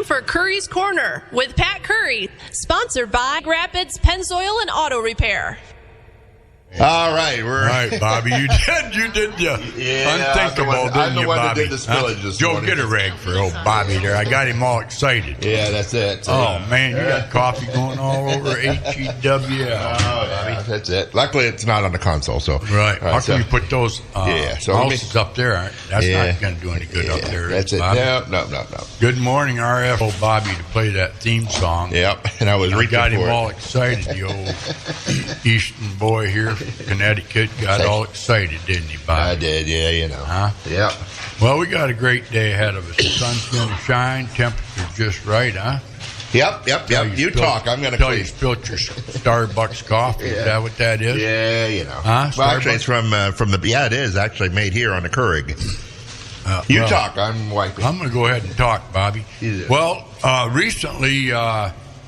time for Curries Corner with Pat Curry, sponsored by Rapids Pennzoil and Auto Repair. All right, all right, Bobby, you did Yeah, unthinkable, I'm the one that Bobby? did the spillage this Joe, morning. get a rag for old Bobby there. I got him all excited. Yeah, that's it. Oh, man, you got coffee going all over HEW. Yeah, that's it. Luckily, it's not on the console, so. Right. How can you put those so houses up there? That's not going to do any good up there. That's it. Bobby. No. Good morning, RF. Old Bobby to play that theme song. Yep, and I was reaching got for him it. all excited, the old Eastern boy here from Connecticut. Got all excited, didn't he, Bobby? I did, yeah, you know. Huh? Yep. Well, we got a great day ahead of us. The sun's going to shine, temperature just right, huh? Yep. You talk. I'm going to tell you spilt your Starbucks coffee. Is that what that is? Yeah, you know. Huh? Well, actually, it's from the. Yeah, it is actually made here on the Currig. You talk. I'm wiping. I'm going to go ahead and talk, Bobby. Well, recently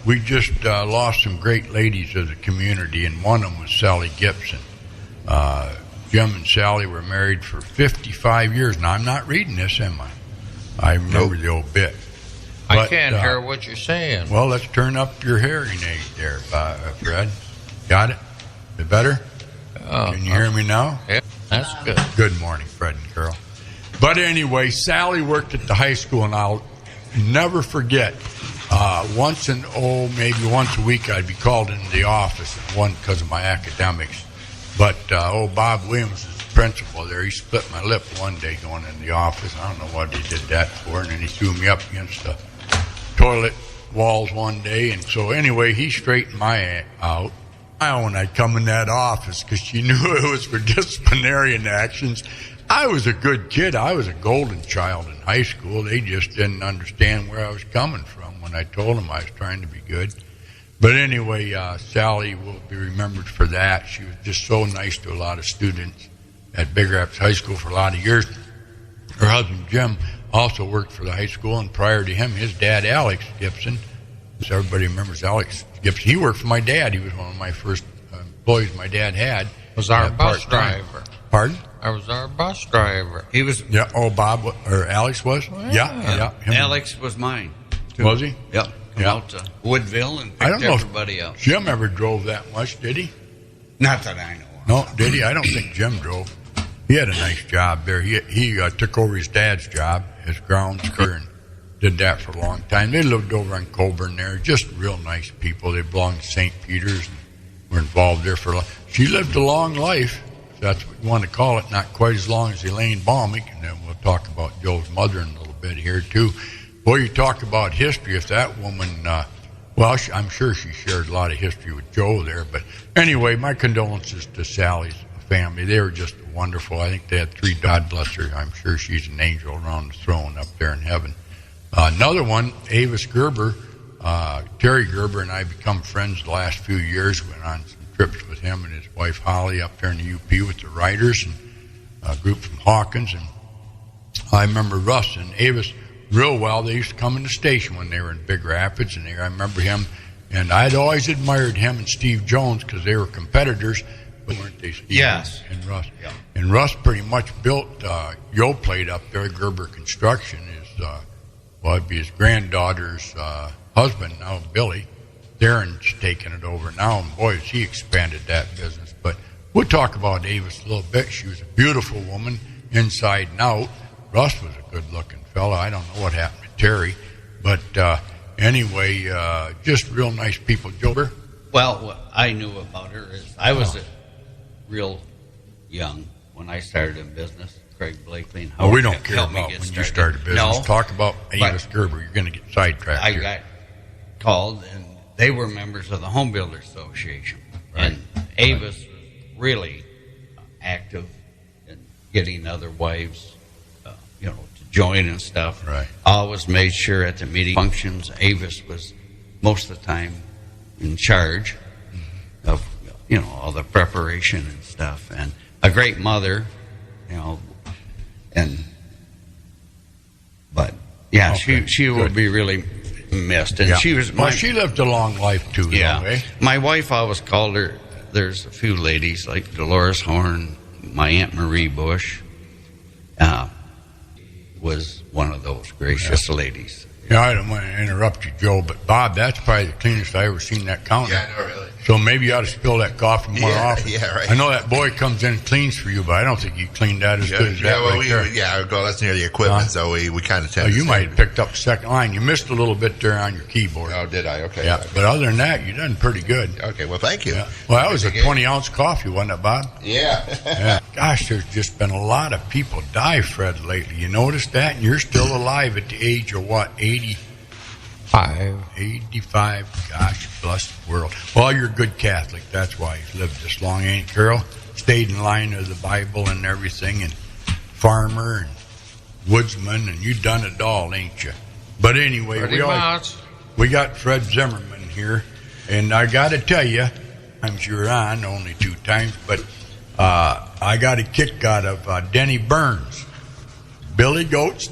we just lost some great ladies as a community, and one of them was Sally Gibson. Jim and Sally were married for 55 years. Now, I'm not reading this, am I? I remember the old bit. I But, can't hear what you're saying. Well, let's turn up your hearing aid there, Fred. Got it? Is it better? Can you hear me now? Yeah, that's good. Good morning, Fred and Carol. But anyway, Sally worked at the high school, and I'll never forget, maybe once a week I'd be called into the office, one because of my academics. But old Bob Williams is the principal there. He split my lip one day going in the office. I don't know what he did that for, and then he threw me up against the toilet walls one day. And so anyway, he straightened my out. When I'd come in that office, because she knew it was for disciplinarian actions. I was a good kid. I was a golden child in high school. They just didn't understand where I was coming from when I told them I was trying to be good. But anyway, Sally will be remembered for that. She was just so nice to a lot of students at Big Rapids High School for a lot of years. Her husband, Jim, also worked for the high school, and prior to him, his dad, Alex Gibson. So everybody remembers Alex Gibson. He worked for my dad. He was one of my first employees my dad had. Was our bus driver. Pardon? I was our bus driver. He was. Yeah. Oh, Bob or Alex was. Yeah. Alex was mine. Too. Was he? Yep. Yeah. Out to Woodville and I don't picked know everybody up. Jim ever drove that much, did he? Not that I know of. No, did he? I don't think Jim drove. He had a nice job there. He took over his dad's job as groundskeeper and did that for a long time. They lived over on Coburn there. Just real nice people. They belonged to St. Peter's and were involved there for a long. She lived a long life. That's what you want to call it. Not quite as long as Elaine Balmick. And then we'll talk about Joe's mother in a little bit here, too. Boy, you talk about history. If that woman, I'm sure she shared a lot of history with Joe there. But anyway, my condolences to Sally's family. They were just wonderful. I think they had 3. God bless her. I'm sure she's an angel around the throne up there in heaven. Another one, Avis Gerber. Terry Gerber and I become friends the last few years. Went on some trips with him and his wife Holly up there in the UP with the Riders and a group from Hawkins. And I remember Russ and Avis real well. They used to come in the station when they were in Big Rapids, and I remember him, and I'd always admired him and Steve Jones because they were competitors, but weren't they, Steve? Yes. And Russ. Yeah. And Russ pretty much built, Yo played up there, Gerber Construction it'd be his granddaughter's husband now, Billy. Darren's taking it over now, and boy, has he expanded that business. But we'll talk about Avis a little bit. She was a beautiful woman, inside and out. Russ was a good-looking fella. I don't know what happened to Terry. But anyway, just real nice people. Joe? Well, what I knew about her is I was real young when I started in business. Craig Blakely and Howard we don't care helped about me when get you started business. No, talk about Avis Gerber. You're going to get sidetracked I here. got called, and they were members of the Home Builders Association. Right. And Avis was really active in getting other wives to join and stuff. Right. Always made sure at the meeting functions, Avis was most of the time in charge of, all the preparation and stuff. And a great mother, she will be really missed. And she was she lived a long life too, though, eh? My wife always called her, there's a few ladies like Dolores Horn, my Aunt Marie Bush, was one of those gracious ladies. Yeah, I don't want to interrupt you, Joe, but Bob, that's probably the cleanest I ever seen that counter. Yeah, I know, really. So maybe you ought to spill that coffee more often. Yeah, right. I know that boy comes in and cleans for you, but I don't think he cleaned that as good as that right there. Well, that's near the equipment, so we kind of tend to... You might have picked up the second line. You missed a little bit there on your keyboard. Oh, did I? Okay. Yeah, Okay. but other than that, you done pretty good. Okay, well, thank you. Yeah. Well, that was a 20-ounce coffee, wasn't it, Bob? Yeah. Yeah. Gosh, there's just been a lot of people die, Fred, lately. You noticed that? And you're still alive at the age of, what, 85. Gosh, bless the world. Well, you're a good Catholic. That's why you've lived this long, ain't it, Carol? Stayed in line of the Bible and everything, and farmer and woodsman, and you done it all, ain't you? But anyway, we got Fred Zimmerman here, and I got to tell you, times you're on, only 2 times, but I got a kick out of Denny Burns. Billy Goat's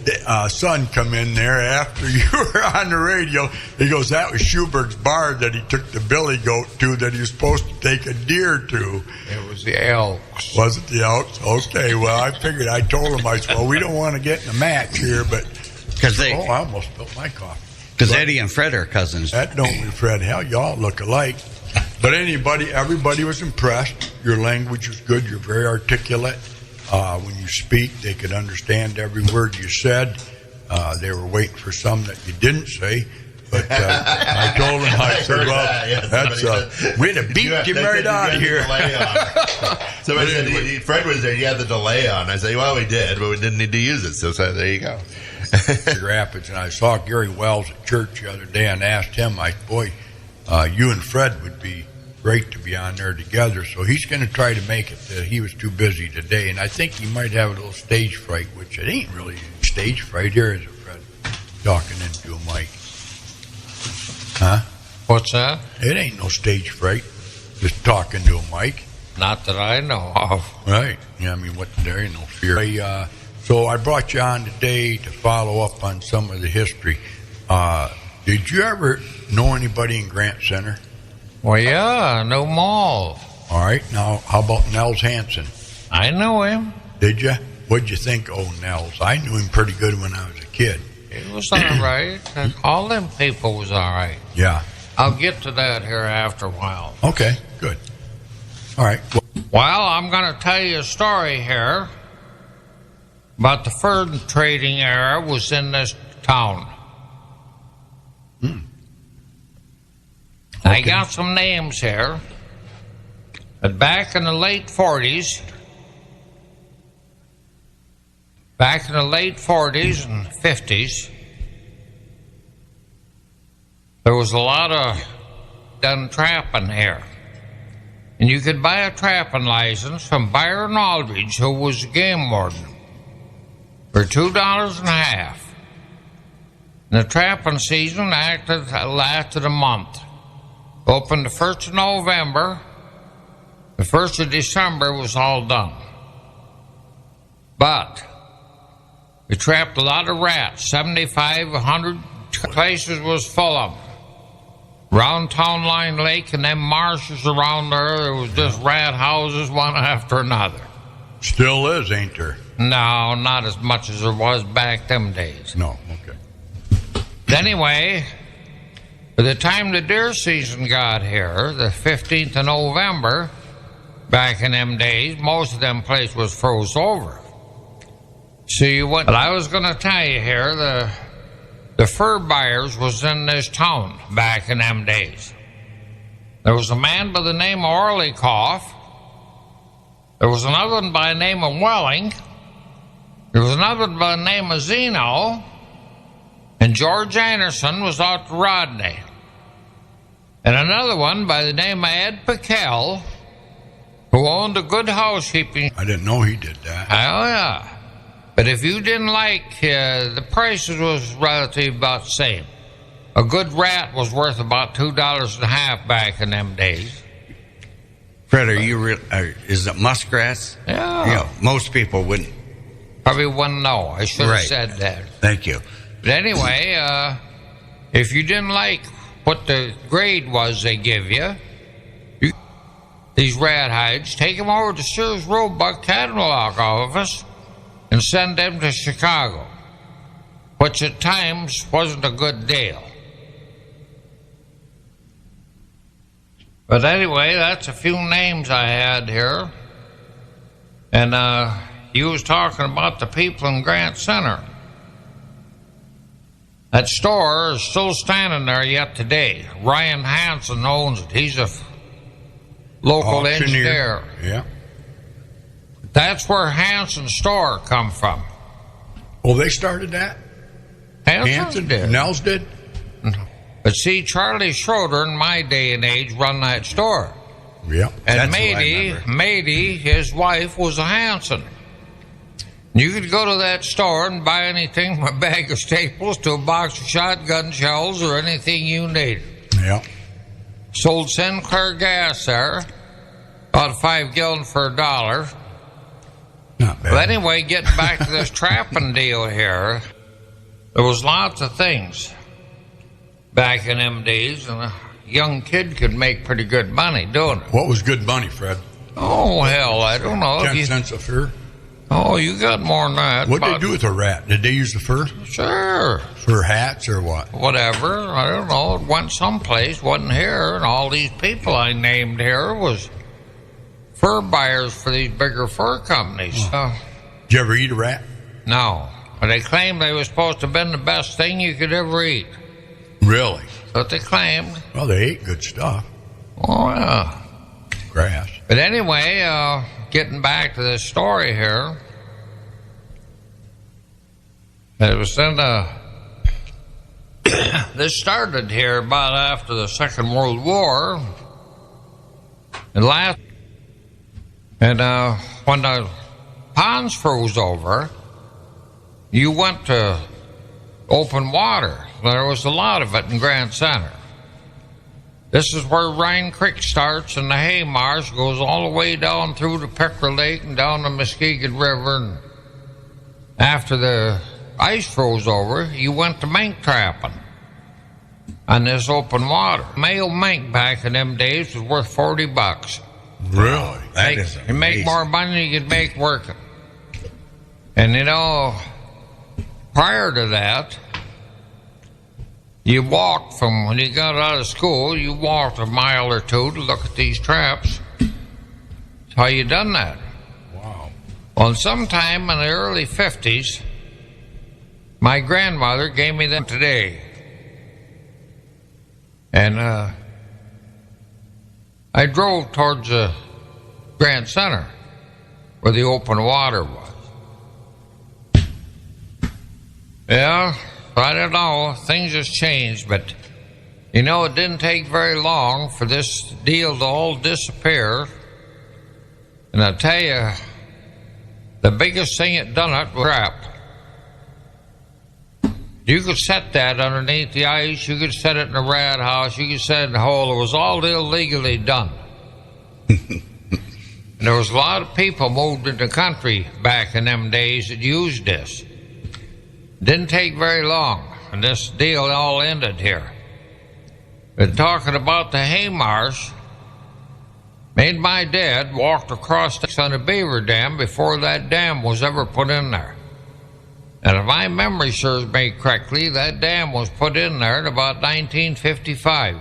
son come in there after you were on the radio. He goes, that was Schubert's bar that he took the Billy Goat to that he was supposed to take a deer to. It was the Elks. Was it the Elks? Okay, well, I figured, I told him, I said, well, we don't want to get in a match here, but... I almost spilled my coffee. Because Eddie and Fred are cousins. That don't mean Fred. Hell, y'all look alike. But everybody was impressed. Your language was good. You're very articulate. When you speak, they could understand every word you said. They were waiting for some that you didn't say. But I told them, I said, well, we'd have beat you right out of here. So Fred was there. You had the delay on. I said, well, we did, but we didn't need to use it. So there you go. Rapids, and I saw Gary Wells at church the other day and asked him, boy, you and Fred would be great to be on there together. So he's going to try to make it. He was too busy today, and I think he might have a little stage fright, which it ain't really stage fright. Here is a Fred talking into a mic. Huh? What's that? It ain't no stage fright. Just talking to a mic. Not that I know of. Right. Yeah, I mean, there ain't no fear. So I brought you on today to follow up on some of the history. Did you ever know anybody in Grant Center? Well, yeah, I know them all. All right. Now, how about Nels Hansen? I know him. Did you? What'd you think of Nels? I knew him pretty good when I was a kid. He was all right. All them people was all right. Yeah. I'll get to that here after a while. Okay, good. All right. Well, I'm going to tell you a story here about the fur trading era was in this town. I got some names here. But back in the late 40s and 50s, there was a lot of done trapping here. And you could buy a trapping license from Byron Aldridge, who was a game warden, for $2.50. And the trapping season lasted a month. Opened the 1st of November. The 1st of December was all done. But we trapped a lot of rats. 75, 100 places was full of them. Round Town Line Lake and them marshes around there was just rat houses one after another. Still is, ain't there? No, not as much as there was back them days. No, okay. Anyway, by the time the deer season got here, the 15th of November, back in them days, most of them places was froze over. See, what I was going to tell you here, the fur buyers was in this town back in them days. There was a man by the name of Orlikoff. There was another one by the name of Welling. There was another one by the name of Zeno. And George Anderson was out to Rodney. And another one by the name of Ed Piquel, who owned a good housekeeping. I didn't know he did that. Oh, yeah. But if you didn't like, the prices was relatively about the same. A good rat was worth about $2.50 back in them days. Fred, is it muskrats? Yeah. You know, most people wouldn't. Probably wouldn't know. I should have Right. said that. Thank you. But anyway, if you didn't like what the grade was they give you, these rat hides, take them over to Sears Roebuck Catalogue office and send them to Chicago. which at times wasn't a good deal. But anyway, that's a few names I had here. And you was talking about the people in Grant Center. That store is still standing there yet today. Ryan Hansen owns it. He's a local engineer. Yeah. That's where Hansen's store come from. Oh, they started that? Hansen did. Nels did? But see, Charlie Schroeder in my day and age run that store. Yeah. And Mady, his wife, was a Hansen. You could go to that store and buy anything from a bag of staples to a box of shotgun shells or anything you needed. Yeah. Sold Sinclair gas there, about 5 gallons for $1. Not bad. But anyway, getting back to this trapping deal here, there was lots of things back in them days, and a young kid could make pretty good money doing it. What was good money, Fred? Oh, hell, I don't know. 10 cents a fur? Oh, you got more than that. What did they do with the rat? Did they use the fur? Sure. For hats or what? Whatever. I don't know. It went someplace, wasn't here, and all these people I named here was fur buyers for these bigger fur companies. Did you ever eat a rat? No. But they claimed they were supposed to have been the best thing you could ever eat. Really? That's what they claimed. Well, they ate good stuff. Oh, yeah. Grass. But anyway, getting back to this story here, it was in this started here about after the Second World War, and when the ponds froze over, you went to open water. There was a lot of it in Grant Center. This is where Rhine Creek starts, and the Haymarsh goes all the way down through the Picker Lake and down the Muskegon River. And after the ice froze over, you went to mink trapping on this open water. Male mink back in them days was worth $40. Really? That is You make more money than you could make working. And you know, prior to that, you walked from, when you got out of school, you walked a mile or two to look at these traps. That's how you done that. Wow. Well, sometime in the early 50s, my grandmother gave me them today. And I drove towards the Grant Center, where the open water was. Yeah. I don't know, things has changed, but you know, it didn't take very long for this deal to all disappear. And I tell you, the biggest thing that done it was trap. You could set that underneath the ice, you could set it in a rat house, you could set it in a hole. It was all illegally done. And there was a lot of people moved in the country back in them days that used this. Didn't take very long, and this deal all ended here. But talking about the Haymarsh, made my dad walked across the beaver dam before that dam was ever put in there. And if my memory serves me correctly, that dam was put in there in about 1955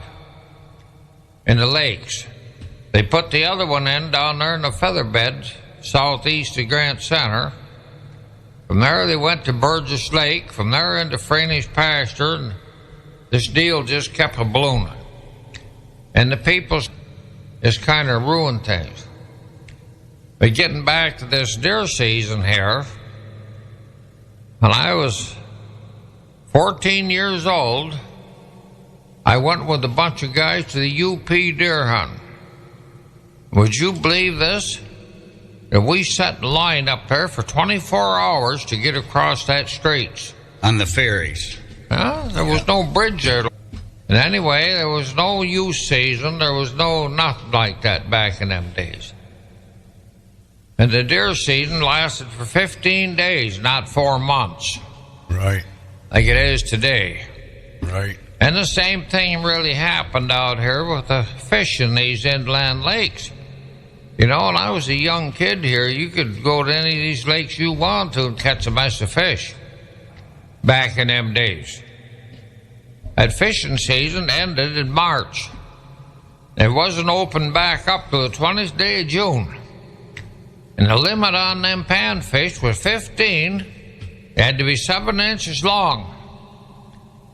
in the lakes. They put the other one in down there in the featherbed southeast of Grant Center. From there, they went to Burgess Lake. From there into Freeney's pasture, and this deal just kept a ballooning. And the people just kind of ruined things. But getting back to this deer season here, when I was 14 years old, I went with a bunch of guys to the UP deer hunt. Would you believe this? That we sat in line up there for 24 hours to get across that straits. On the ferries. There was no bridge there. And anyway, there was no use season. There was no nothing like that back in them days. And the deer season lasted for 15 days, not 4 months. Right. Like it is today. Right. And the same thing really happened out here with the fish in these inland lakes. You know, when I was a young kid here, you could go to any of these lakes you want to and catch a mess of fish. back in them days. That fishing season ended in March. It wasn't opened back up till the 20th day of June. And the limit on them panfish was 15. They had to be 7 inches long.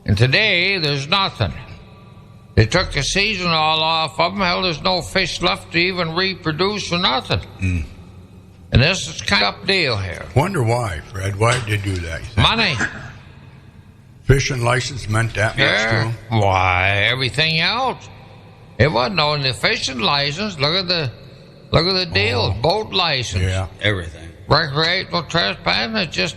And today, there's nothing. They took the season all off of them. Hell, there's no fish left to even reproduce or nothing. And this is kind of up deal here. Wonder why, Fred? Why did they do that? You think? Money. Fishing license meant that much to Yeah. them? Why, everything else. It wasn't only the fishing license. Look at the deal. Boat license. Yeah, Everything. Recreational trespassing is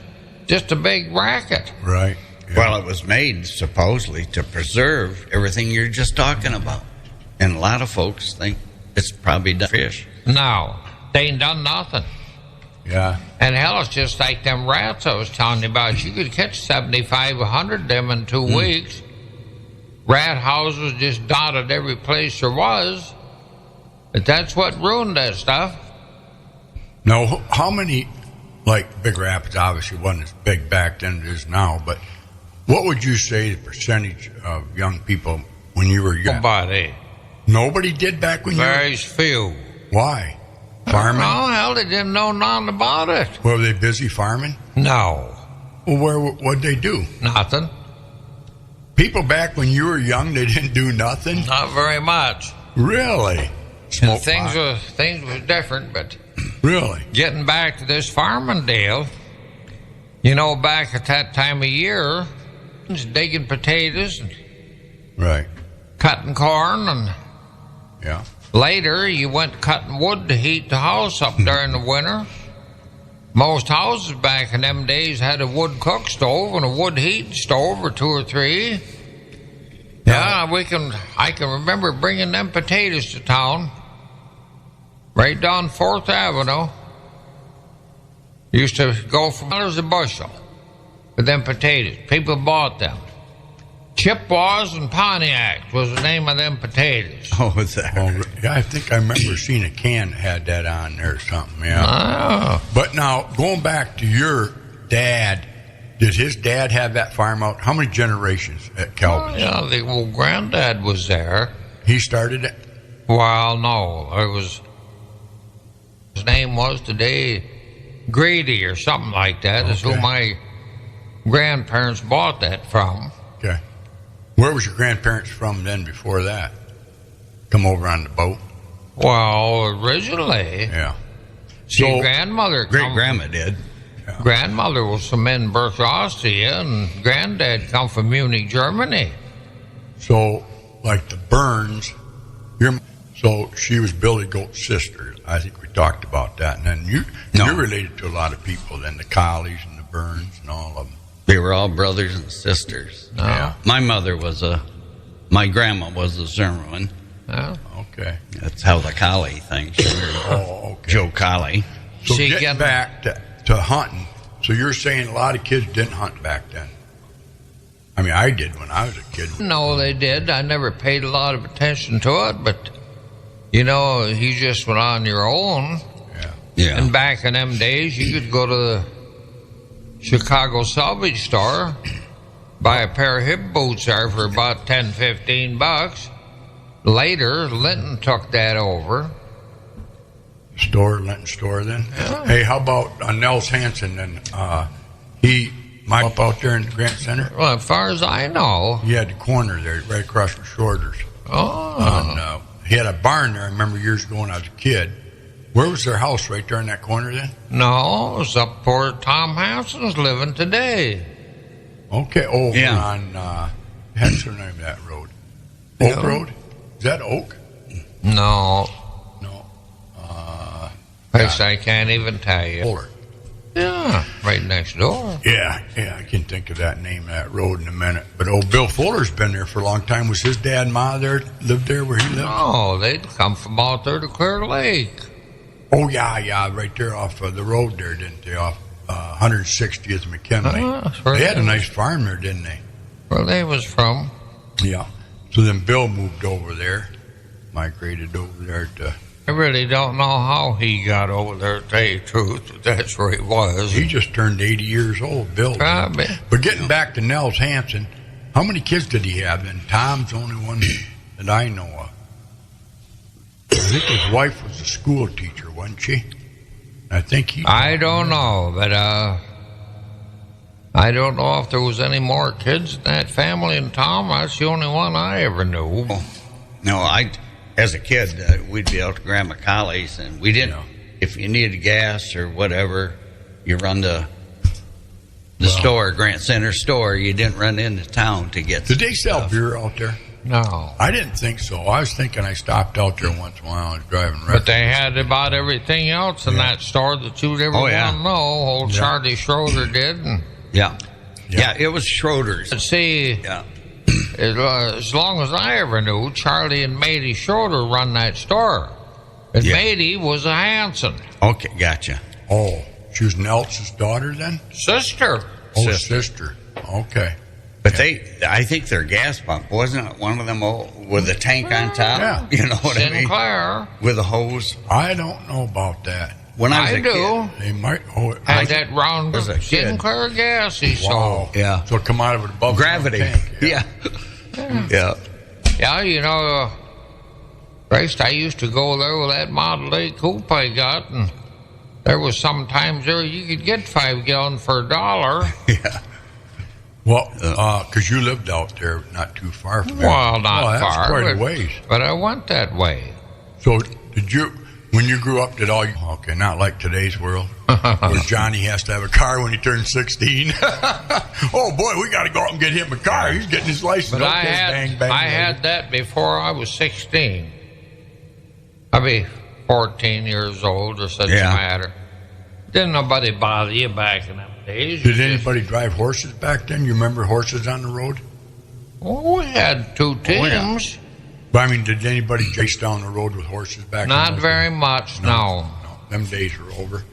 just a big racket. right. Yeah. Well, it was made supposedly to preserve everything you're just talking about. And a lot of folks think it's probably done fish. No, they ain't done nothing. Yeah. And hell, it's just like them rats I was telling you about. You could catch 75, 100 of them in 2 weeks. Rat houses just dotted every place there was. But that's what ruined that stuff. Now, how many, like Big Rapids obviously wasn't as big back then as it is now, but what would you say the percentage of young people when you were young? Nobody. Nobody did back when you were... Very few. Why? Farming? Oh, hell, they didn't know nothing about it. Were they busy farming? No, Well, what'd they do? nothing. People back when you were young, they didn't do nothing? Not very much. Really? Smoke Things pot? were different, but Really? getting back to this farming deal, you know, back at that time of year, digging potatoes and Right. cutting corn, and Yeah. later you went cutting wood to heat the house up during the winter. Most houses back in them days had a wood cook stove and a wood heating stove or 2 or 3. Yeah, I can remember bringing them potatoes to town, right down 4th Avenue. Used to go for $1 a bushel for them potatoes. People bought them. Chippewas and Pontiac was the name of them potatoes. Oh, is that? Oh, yeah, I think I remember seeing a can that had that on there or something, yeah. Oh, But now, going back to your dad, did his dad have that farm out? How many generations at Calvin's? yeah, the old granddad was there. He started it? Well, no, his name was today Grady or something like that. Is who Okay. my grandparents bought that from. Okay. Where was your grandparents from then before that? Come over on the boat? Well, originally, Yeah. see, So- grandmother Great-grandma did. grandmother was from Edinburgh, Austria, and granddad come from Munich, Germany. So, like the Burns, so she was Billy Goat's sister. I think we talked about that. And then you're related to a lot of people then, the Collies and the Burns and all of them. They were all brothers and sisters. Yeah. My my grandma was a Zimmerman. Yeah. Okay. That's how the Collie thing started. Oh, okay. Joe Collie. So See, getting again- back to hunting, so you're saying a lot of kids didn't hunt back then? I mean, I did when I was a kid. No, they did. I never paid a lot of attention to it, but, you know, you just went on your own. Yeah. And back in them days, you could go to the Chicago salvage store, buy a pair of hip boots there for about $10, $15. Later, Linton took that over. Linton store then? Hey, how about Nels Hansen then? He might up out there in the Grant Center? Well, as far as I know. He had the corner there, right across from Shorter's. Oh. And, he had a barn there, I remember years ago when I was a kid. Where was their house, right there in that corner then? No, it was up where Tom Hansen's living today. Okay, over Yeah. on, what's the name of that road? Oak Yeah. Road? Is that Oak? No, No. place I can't even tell you. Fuller. Yeah, right next door. Yeah, I can think of that name of that road in a minute. But old Bill Fuller's been there for a long time. Was his dad and ma there, lived there where he lived? No, they'd come from out there to Clear Lake. Oh, yeah, right there off of the road there, didn't they? Off 160th McKinley. That's where They had a they nice farm there, didn't they? Where they was from. Yeah. So then Bill moved over there, migrated over there to I really don't know how he got over there, to tell you the truth, but that's where he was. He just turned 80 years old, Bill. Probably. But getting back to Nels Hansen, how many kids did he have? And Tom's the only one that I know of. I think his wife was a school teacher, wasn't she? I think he... I don't know, but I don't know if there was any more kids in that family than Tom. That's the only one I ever knew. No, as a kid, we'd be out to Grandma Colley's, and we didn't. If you needed gas or whatever, you run to the store, Grant Center store. You didn't run into town to get. Did they sell beer out there? No. I didn't think so. I was thinking I stopped out there once in a while. I was driving. But they had about everything else in that store that you'd ever want to know. Old Charlie Schroeder did. And yeah, it was Schroeder's. See, as long as I ever knew, Charlie and Matey Schroeder run that store. And Matey was a Hanson. Okay, gotcha. Oh, she was Nels's daughter then? Sister. Oh, sister. Okay. But I think their gas pump, wasn't it one of them with a tank on top? Yeah. You know what I mean? Sinclair. With a hose. I don't know about that. When I was a do. kid, They might. Oh, Had that round as a kid. Sinclair gas he wow. sold. Yeah. So it come out of it above Gravity. the tank. Yeah. Yeah. Yeah, you know, Christ, I used to go there with that Model A coupe I got, and there was some times there you could get 5 gallons for $1. Yeah. Well, because you lived out there not too far from there. Well, not that's far. quite but, a ways. But I went that way. So did you, when you grew up, did all you, okay, not like today's world, where Johnny has to have a car when he turns 16. Oh, boy, we got to go out and get him a car. He's getting his license. But I had that before I was 16. I'd be 14 years old or such matter. Didn't nobody bother you back in them days. Did anybody drive horses back then? You remember horses on the road? Oh, we had 2 teams. But I mean, did anybody chase down the road with horses back then? Not very much, no. Them days are over.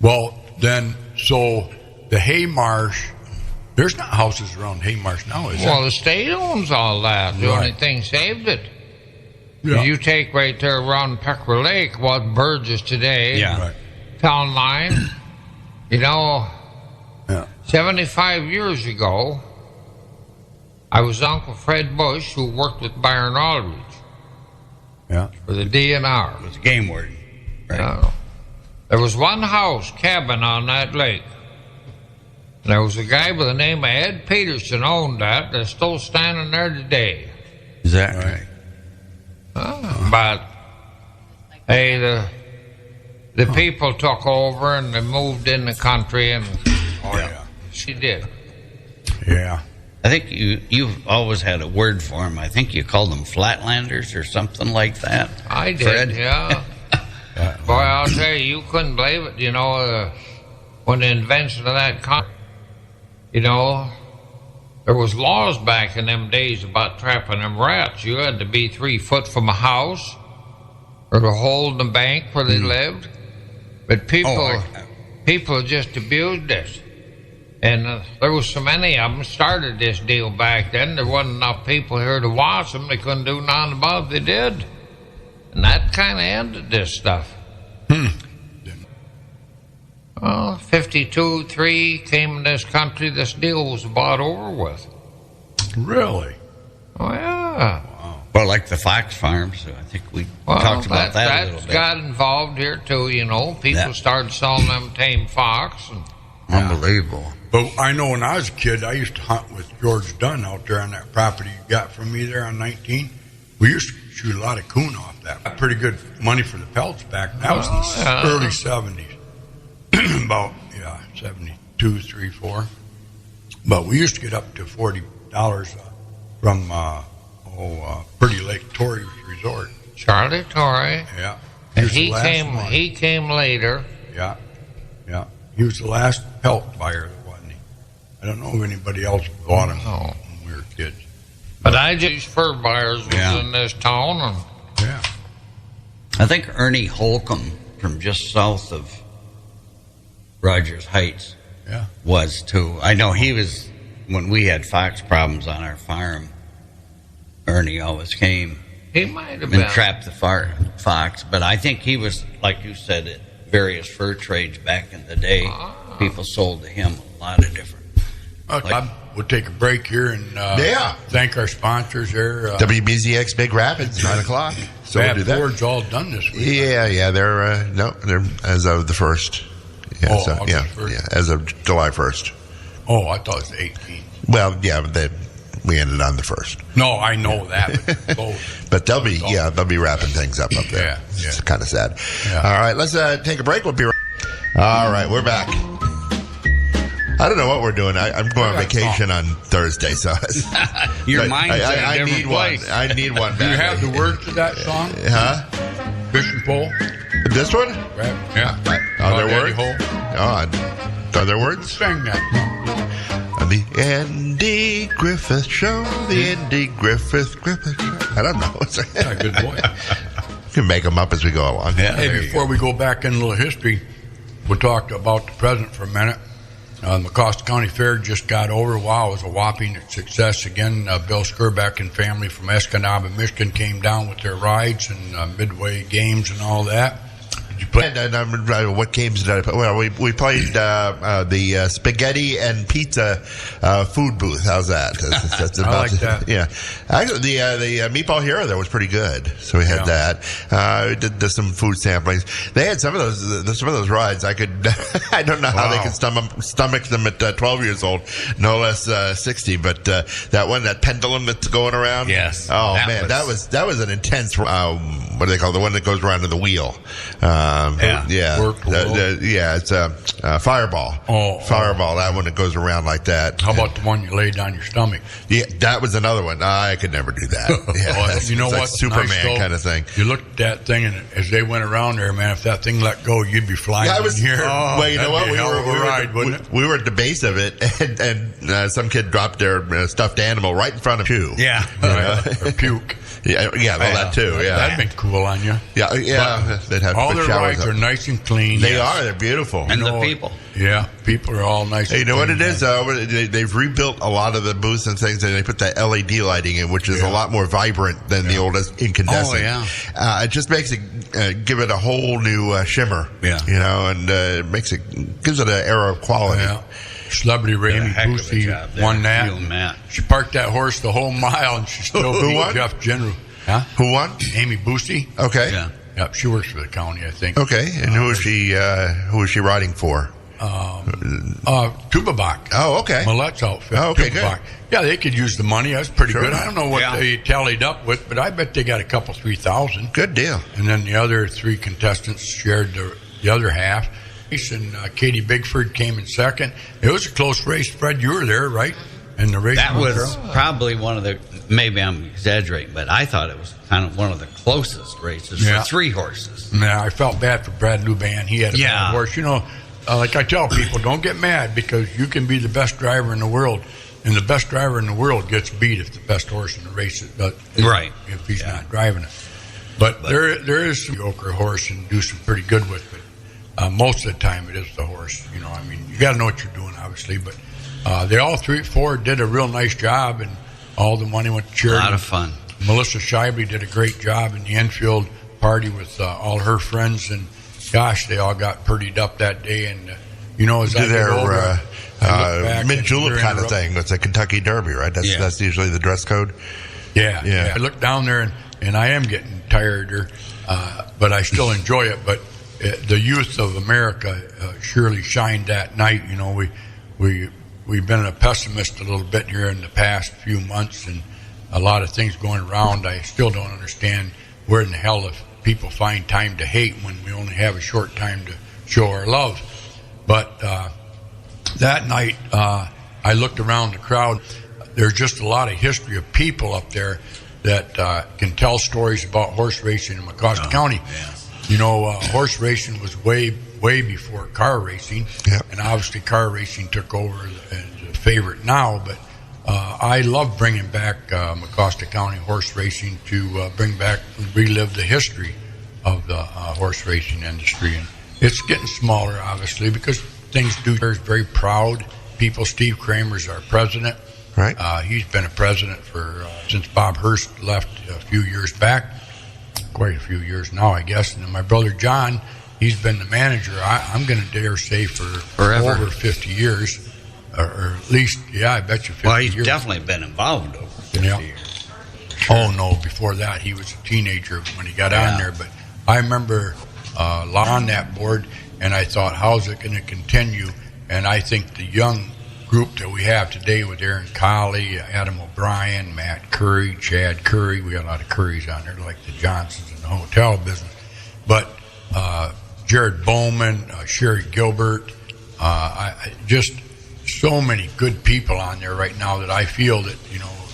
Well, then, so the Haymarsh, there's not houses around Haymarsh now, is there? Well, the state owns all that. The only thing saved it. Yeah. You take right there around Pecker Lake, what Burgess today, Town Line, you know, 75 years ago, I was Uncle Fred Bush, who worked with Byron Aldridge for the DNR. It was a game warden, right? There was one house, cabin on that lake. And there was a guy by the name of Ed Peterson owned that. That's still standing there today. Is that right? But, hey, the people took over and they moved in the country, and she did. Yeah. I think you've always had a word for them. I think you called them Flatlanders or something like that. I did, Fred? yeah. Boy, I'll tell you, you couldn't believe it. You know, when the invention of that country, you know, there was laws back in them days about trapping them rats. You had to be 3 foot from a house or to hold the bank where they lived. But people just abused this. And there was so many of them started this deal back then. There wasn't enough people here to watch them. They couldn't do nothing about it. They did. And that kind of ended this stuff. Well, 52-3 came in this country. This deal was about over with. Really? Oh, yeah. Wow. Well, like the Fox Farms, I think we talked about that a little bit. Got involved here, too, you know. People started selling them tame fox. And unbelievable. But I know when I was a kid, I used to hunt with George Dunn out there on that property you got from me there on 19. We used to shoot a lot of coon off that. Pretty good money for the pelts back then. That was in the early 70s. About, 72, 3, 4. But we used to get up to $40 from Pretty Lake Torrey Resort. Charlie Torrey. Yeah. And he came later. Yeah. He was the last pelt buyer, wasn't he? I don't know if anybody else bought him when we were kids. But I just fur buyers was in this town. And I think Ernie Holcomb from just south of Rogers Heights was too. I know he was, when we had fox problems on our farm, Ernie always came. He might have been. and trapped the fox. But I think he was, like you said, at various fur trades back in the day. People sold to him a lot of different. We'll take a break here and thank our sponsors there. WBZX Big Rapids, 9 o'clock. So we'll do that. Ford's all done this week. Yeah, they're as of the 1st. Yeah, August 1st. As of July 1st. Oh, I thought it was the 18th. Well, yeah, but we ended on the 1st. No, I know that. But they'll be wrapping things up there. Yeah. It's kind of sad. Yeah. All right, let's take a break. We'll be right. All right, we're back. I don't know what we're doing. I'm going on vacation on Thursday, so Your mind's in a I different need place. one. I need one. Do you have the words to that song? Huh? Fishing pole? This one? Yeah. Are there Daddy words? Hole? Are there words? Sing that. The Andy Griffith Show. The Andy Griffith Show. I don't know. Yeah, good boy. We can make them up as we go along. Yeah. Hey, before we go back in a little history, we'll talk about the present for a minute. The Costa County Fair just got over. Wow, it was a whopping success. Again, Bill Skurbeck and family from Escanaba, Michigan came down with their rides and midway games and all that. Did you play? And what games did I play? Well, we played the spaghetti and pizza food booth. How's that? That's I like that. Yeah. Actually, the Meatball Hero there was pretty good. So we had that. We did some food samplings. They had some of those rides. I don't know how they could stomach them at 12 years old, no less 60. But that pendulum that's going around. Yes. Oh man, that was an intense. What do they call it? The one that goes around in the wheel? It's Fireball. Fireball. That one that goes around like that. How about the one you lay down your stomach? Yeah, that was another one. I could never do that. Yeah, you know it's like what? Superman nice kind of thing. You looked at that thing, and as they went around there, man, if that thing let go, you'd be flying in here. Well, you know what? We were at the base of it, and some kid dropped their stuffed animal right in front of you. Yeah. Or puke. That too. Yeah, that'd been cool on you. Yeah. They'd have all their showers rides are nice and clean. They are. They're beautiful. And the people. Yeah, people are all nice. Hey, you know and what clean, it is? They've rebuilt a lot of the booths and things, and they put that LED lighting in, which is a lot more vibrant than the old incandescent. Oh, yeah. It just makes it give it a whole new shimmer. Yeah. And gives it an era of quality. Yeah. Celebrity Ray Amy Boosie won that. She parked that horse the whole mile, and she still beat won? Jeff General. Huh? Who won? Amy Boosie. Okay. Yeah. Yep, she works for the county, I think. Okay, and who is she riding for? Tubabach. Oh, okay. Millet's outfit. Oh, okay, Tubabach. Yeah, they could use the money. That's pretty Sure. good. I don't know what they tallied up with, but I bet they got a couple 3,000. Good deal. And then the other three contestants shared the other half. And Katie Bigford came in second. It was a close race. Fred, you were there, right? And the race That was probably one of the, maybe I'm exaggerating, but I thought it was kind of one of the closest races for three horses. Yeah, I felt bad for Brad Luban. He had a bad horse. Like I tell people, don't get mad because you can be the best driver in the world, and the best driver in the world gets beat if the best horse in the race is right. If he's not driving it. But there is some ochre horse and do some pretty good with it. Most of the time it is the horse. You got to know what you're doing, obviously. But they all four did a real nice job, and all the money went to charity. A lot of fun. Melissa Shibley did a great job in the Enfield party with all her friends, and gosh, they all got purdied up that day. And as I get older, mid julep kind of thing. It's a Kentucky Derby, right? That's usually the dress code. Yeah. I look down there, and I am getting tired, but I still enjoy it. But the youth of America surely shined that night. We've been a pessimist a little bit here in the past few months, and a lot of things going around. I still don't understand where in the hell if people find time to hate when we only have a short time to show our love. But that night, I looked around the crowd. There's just a lot of history of people up there that can tell stories about horse racing in Mecosta County. Yeah. Horse racing was way before car racing, and obviously car racing took over as a favorite now. But I love bringing back Mecosta County horse racing to bring back and relive the history of the horse racing industry. And it's getting smaller, obviously, because things do. Very proud people. Steve Kramer's our president. Right. He's been a president for since Bob Hearst left a few years back, quite a few years now, I guess. And then my brother John, he's been the manager. I'm going to dare say for Forever. over 50 years, or at least, I bet you 50 Well, he's years. definitely been involved over 50 Yeah. years. Oh, no, before that, he was a teenager when he got on there. But I remember on that board, and I thought, how's it going to continue? And I think the young group that we have today with Aaron Colley, Adam O'Brien, Matt Curry, Chad Curry, we got a lot of Currys on there, like the Johnsons in the hotel business. But Jared Bowman, Sherry Gilbert, just so many good people on there right now that I feel that,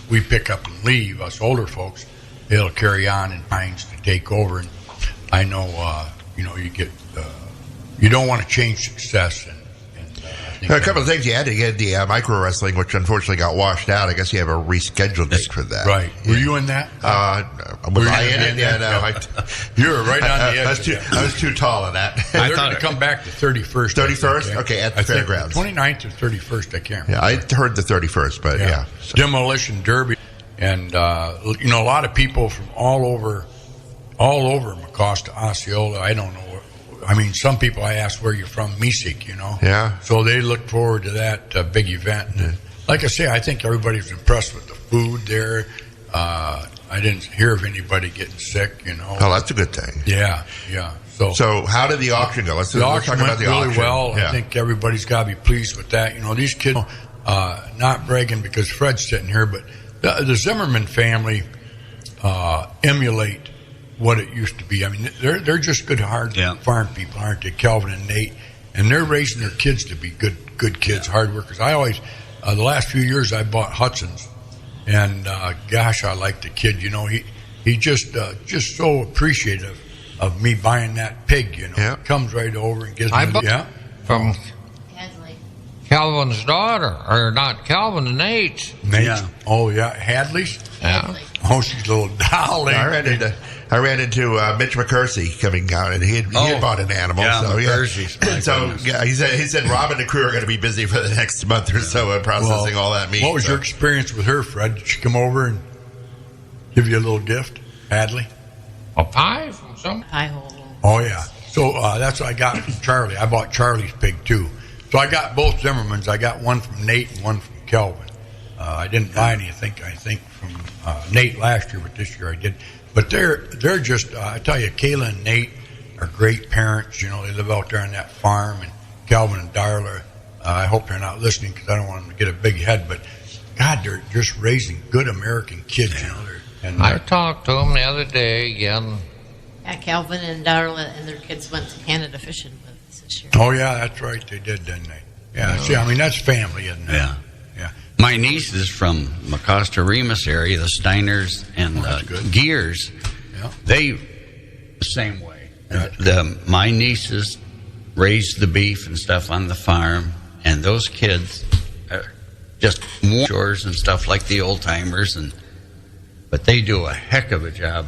we pick up and leave, us older folks, it'll carry on and finds to take over. And I know, you get, you don't want to change success. And I think a couple of things you had to get the micro wrestling, which unfortunately got washed out. I guess you have a rescheduled date for that. Right. Were you in that? Was I in it? Yeah, no. You were right on the edge. I was too tall in that. They're going to come back the 31st. 31st? Okay, at the fairgrounds. 29th or 31st, I can't remember. Yeah, I heard the 31st, but yeah. So. Demolition Derby. And, a lot of people from all over Mecosta, Osceola, I don't know. I mean, some people I ask where you're from, Mesik, Yeah. So they look forward to that big event. And like I say, I think everybody's impressed with the food there. I didn't hear of anybody getting sick, Oh, that's a good thing. Yeah. So how did the auction go? Let's talk about the really auction. well. Yeah. I think everybody's got to be pleased with that. These kids, not bragging because Fred's sitting here, but the Zimmerman family emulate what it used to be. I mean, they're just good, hard farm people, aren't they? Kelvin and Nate, and they're raising their kids to be good kids, hard workers. I always, the last few years, I bought Hudson's, and gosh, I like the kid. He just so appreciative of me buying that pig. Comes right over and gives me from Calvin's daughter, or not Calvin, Nate. Yeah. Oh yeah, Hadley's. Yeah. Oh, she's a little doll. I ran into Mitch McCursey coming down, and he had bought an animal. Yeah, so McCursey. he said Rob and the crew are going to be busy for the next month or so in processing all that meat. What was your experience with her, Fred? Did she come over and give you a little gift, Hadley? A pie from some. Pie hole. Oh yeah. So that's what I got from Charlie. I bought Charlie's pig too. So I got both Zimmermans. I got one from Nate and one from Kelvin. I didn't buy any. I think from Nate last year, but this year I did. But they're just, I tell you, Kayla and Nate are great parents. They live out there on that farm. And Calvin and Darla, I hope they're not listening because I don't want them to get a big head. But, God, they're just raising good American kids. I talked to them the other day again. Yeah, Calvin and Darla and their kids went to Canada fishing with us this year. Oh, yeah, that's right. They did, didn't they? Yeah, see, I mean, that's family, isn't it? Yeah. My niece is from Mecosta Remus area, the Steiners and the Gears. Yeah. They the same way. My nieces raised the beef and stuff on the farm, and those kids are just more chores and stuff like the old timers, but they do a heck of a job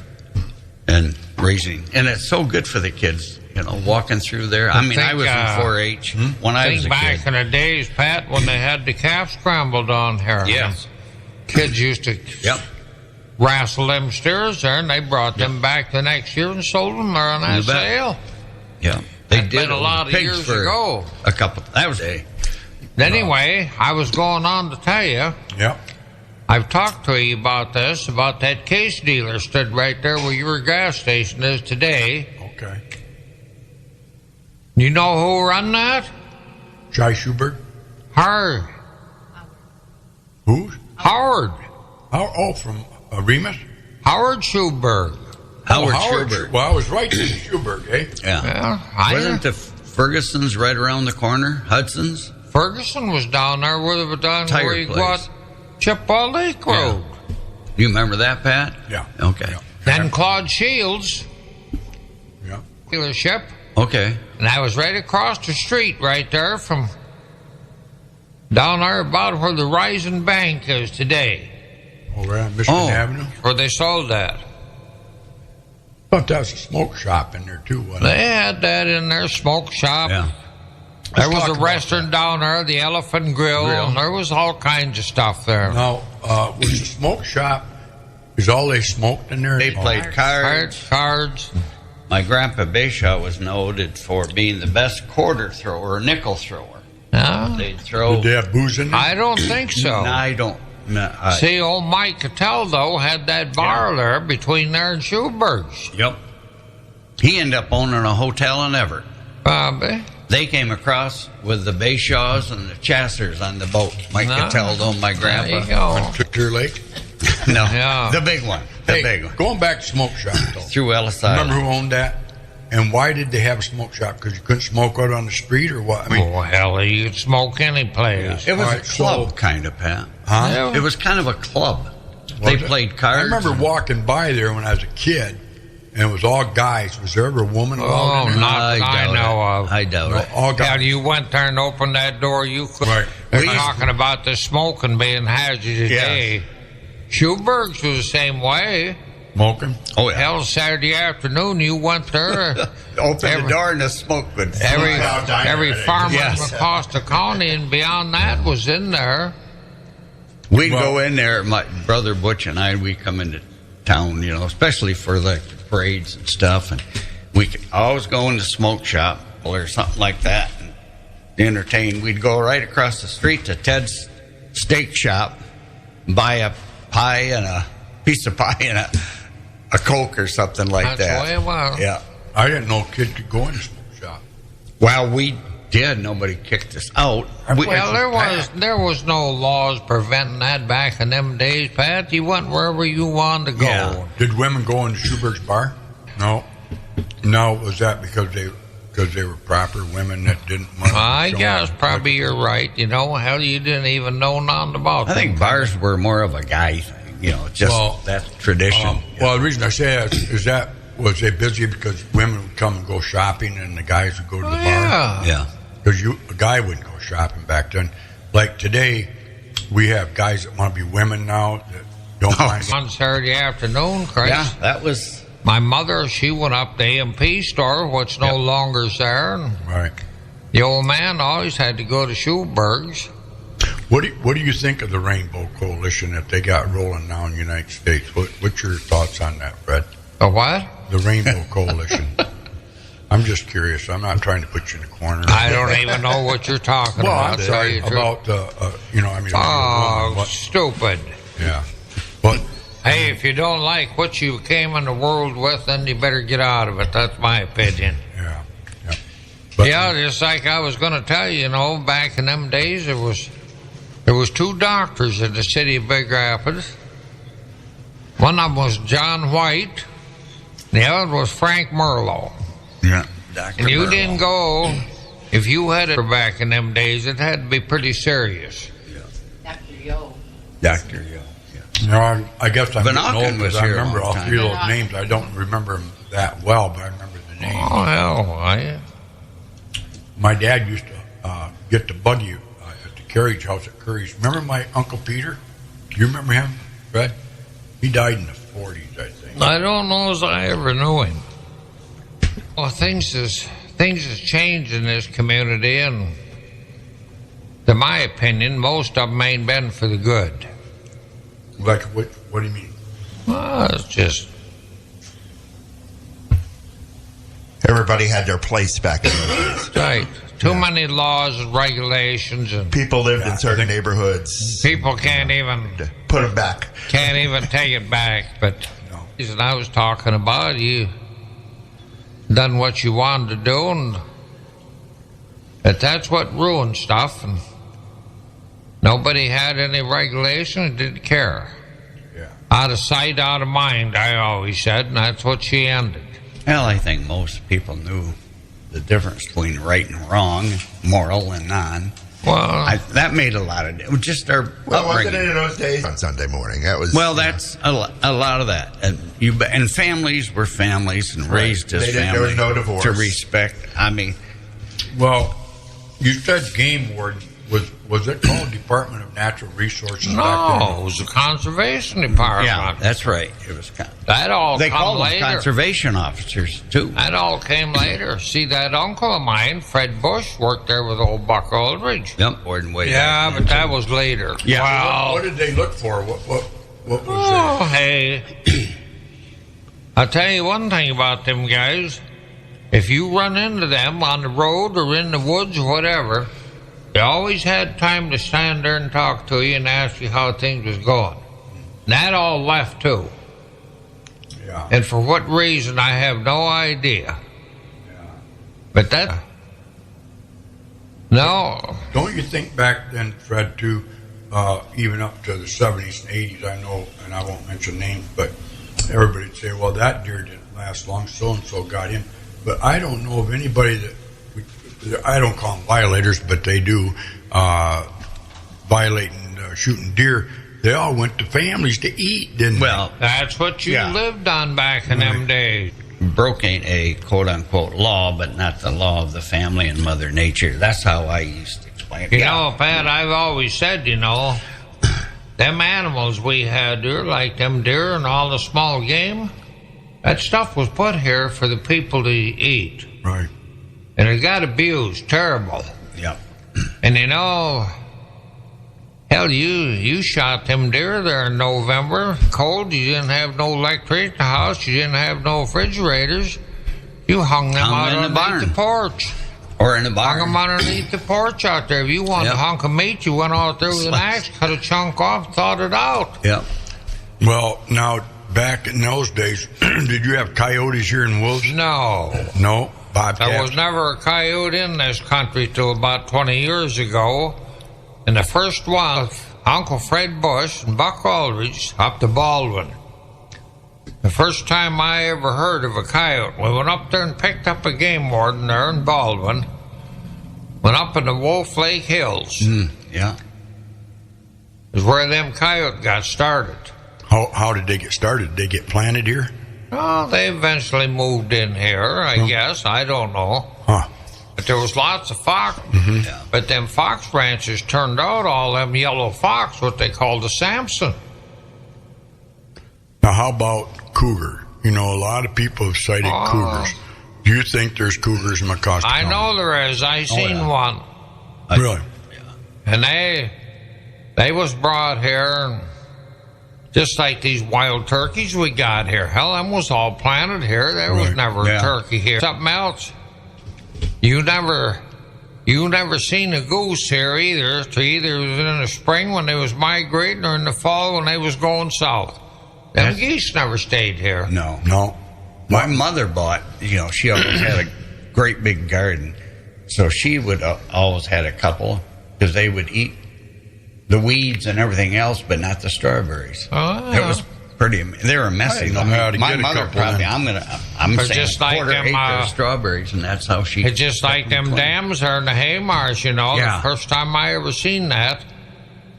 in raising, and it's so good for the kids. Walking through there. I was in 4-H when I was a back kid. in the days, Pat, when they had the calf scrambled on here. Yes. Kids used to wrestle them steers there, and they brought them back the next year and sold them there on that sale. Yeah. They That did been a lot of years ago. A couple. That was Anyway, I was going on to tell you. Yep. I've talked to you about this, about that case dealer stood right there where your gas station is today. Okay. You know who run that? Jai Schubert? Howard. Who? Howard. Oh, from Remus? Howard Schuberg. Howard Schubert. Well, I was right, Schubert, eh? Yeah. Wasn't the Ferguson's right around the corner? Hudson's? Ferguson was down there where you got Chippewa Lake Road. You remember that, Pat? Yeah. Okay. Yeah. Then Claude Shields. Yeah. Dealership. Okay. And I was right across the street right there from down there about where the Rising Bank is today. Over on Michigan Avenue? Where they sold that. Thought that was a smoke shop in there too, wasn't it? They had that in their smoke shop. Yeah. There was talk a about restaurant down there, the Elephant Grill, and there was all kinds of stuff there. Now, was the smoke shop, is all they smoked in there? They played cards. Cards. My grandpa Bayshaw was noted for being the best quarter thrower, nickel thrower. No, They'd throw. Did they have booze in there? I don't think so. No, I don't. No, See, old Mike Cattell, though, had that bar there between there and Schuberg's. Yep. He ended up owning a hotel in Everett. Bobby. They came across with the Bayshaws and the Chassers on the boat. Mike Cattell owned my grandpa. There you go. To Clear Lake? No, Yeah. the big one. The big one. Going back to smoke shop, though. Through Ellis Island. Remember who owned that? And why did they have a smoke shop? Because you couldn't smoke out on the street or what? I mean, Oh, hell, you could smoke any place. It was All a right, club, so- kind of, Pat. huh? Yeah. It was kind of a club. They Was it? played cards. I remember walking by there when I was a kid, and it was all guys. Was there ever a woman Oh, allowed in there? not that I doubt know it. of. I doubt No, it. all Yeah, guys. you went there and opened that door. You could. Right. They're We used- talking about the smoking being hazardous today. Schuberg's was the same way. Smoking? Oh, yeah. Hell, Saturday afternoon, you went there. Open the door and the smoke would Every Wow, diner, every right? farmer Yes. in Acosta County and beyond that was in there. We'd Well- go in there, my brother Butch and I, we come into town, especially for the parades and stuff, and we could always go in the smoke shop or something like that and entertain. We'd go right across the street to Ted's steak shop, buy a pie and a piece of pie and a Coke or something like That's the that. way it was. Yeah. I didn't know a kid could go in a smoke shop. Well, we did. Nobody kicked us out. Well, there was no laws preventing that back in them days, Pat. You went wherever you wanted to go. Yeah. Did women go into Schubert's bar? No. No, was that because they were proper women that didn't want to I show guess them? probably you're right. Hell, you didn't even know nothing about I think them. bars were more of a guy thing. Just Well, that's tradition. Well, the reason I say that is that was they busy because women would come and go shopping and the guys would go to the bar? Yeah. Yeah. Because a guy wouldn't go shopping back then. Like today, we have guys that want to be women now that don't mind. On Saturday afternoon, Chris. Yeah, that was. My mother, she went up to A&P store, which no longer is there. And Right. the old man always had to go to Schuberg's. What do you think of the Rainbow Coalition that they got rolling now in the United States? What's your thoughts on that, Fred? The what? The Rainbow Coalition. I'm just curious. I'm not trying to put you in a corner. I don't even know what you're talking Well, about. I'm to sorry tell you the truth. about Oh, stupid. yeah. But Hey, if you don't like what you came in the world with, then you better get out of it. That's my opinion. yeah. But, Yeah, just like I was going to tell you, back in them days, there was two doctors in the city of Big Rapids. One of them was John White, the other was Frank Merlo. Yeah. And you didn't go, if you had it back in them days, it had to be pretty serious. Dr. Yo. I guess I'm Van getting old Auken was because I here a remember long all time. three of those names. I don't remember them that well, but I remember the names. Oh, hell, My dad used to get the buggy at the carriage house at Curries. Remember my Uncle Peter? Do you remember him, Fred? He died in the 40s, I think. I don't know as I ever knew him. Well, things has changed in this community, and to my opinion, most of them ain't been for the good. Like, what do you mean? Well, it's just Everybody had their place back in those days. right. Too many laws and regulations, and People lived in certain neighborhoods. people can't even Put them back. take it back. But No. the reason I was talking about, you done what you wanted to do, and that's what ruined stuff. And nobody had any regulation, didn't care. Yeah. Out of sight, out of mind, I always said, and that's what she ended. Well, I think most people knew the difference between right and wrong, moral and non. Well, That made a lot of difference. Just our Well, wasn't upbringing. it in those days on Sunday morning? That was Well, that's a lot of that, and families were families and raised as They didn't- families. there was no divorce. To respect. I mean, Well, you said game warden. Was it called Department of Natural Resources back No, then? it was the Conservation Department. Yeah, that's right. It was. That all They come called them later. conservation officers too. That all came later. See, that uncle of mine, Fred Bush, worked there with old Buck Aldridge. Yep, way Yeah, back but then, that too. was later. Yeah. Well, What did they look for? What was oh, hey. I'll tell you one thing about them guys. If you run into them on the road or in the woods or whatever, they always had time to stand there and talk to you and ask you how things was going. And that all left too. Yeah. And for what reason, I have no idea. But that... No. Don't you think back then, Fred, too, even up to the 70s and 80s, I know, and I won't mention names, but everybody would say, well, that deer didn't last long, so-and-so got him. But I don't know of anybody that, I don't call them violators, but they do, violating, shooting deer. They all went to families to eat, didn't Well, That's what you Yeah. lived on back in them days. broken a quote-unquote law, but not the law of the family and Mother Nature. That's how I used to explain it. You know, Pat, I've always said, them animals we had here, like them deer and all the small game, that stuff was put here for the people to eat. they? Right. And it got abused, terrible. Yep. And hell, you shot them deer there in November, cold, you didn't have no electricity in the house, you didn't have no refrigerators. You hung them Hung out in the underneath barn. the porch. Or in a Hung them barn. underneath the porch out there. If you wanted Yep. a hunk of meat, you went out there with an axe, cut a chunk off, thawed it out. Yep. Well, now, back in those days, did you have coyotes here in Wolves? No. No. Bobcats? There was never a coyote in this country till about 20 years ago. And the first one, Uncle Fred Bush and Buck Aldridge up to Baldwin. The first time I ever heard of a coyote, we went up there and picked up a game warden there in Baldwin. Went up in the Wolf Lake Hills. Yeah. Is where them coyote got started. How did they get started? Did they get planted here? Oh, they eventually moved in here, I guess. I don't know. Huh. But there was lots of fox. Yeah. But them fox ranchers turned out all them yellow fox, what they called the Samson. Now, how about cougar? You know, a lot of people have cited cougars. Do you think there's cougars in Mecosta I County? know there is. I seen yeah. one. Really? And they was brought here, and just like these wild turkeys we got here. Hell, them was all planted here. There was Right. never Yeah. a turkey here. Something else. You never seen a goose here either. So either it was in the spring when they was migrating or in the fall when they was going south. Them geese never stayed here. No. No. My mother bought, she always had a great big garden. So she would always had a couple because they would eat the weeds and everything else, but not the strawberries. Oh, It was pretty, they were messy. know how to My get a mother couple probably, then. I'm Or saying just a like quarter them, acre of strawberries, and that's how she. It's just like them clean. dams there in the Haymarsh, Yeah. The first time I ever seen that,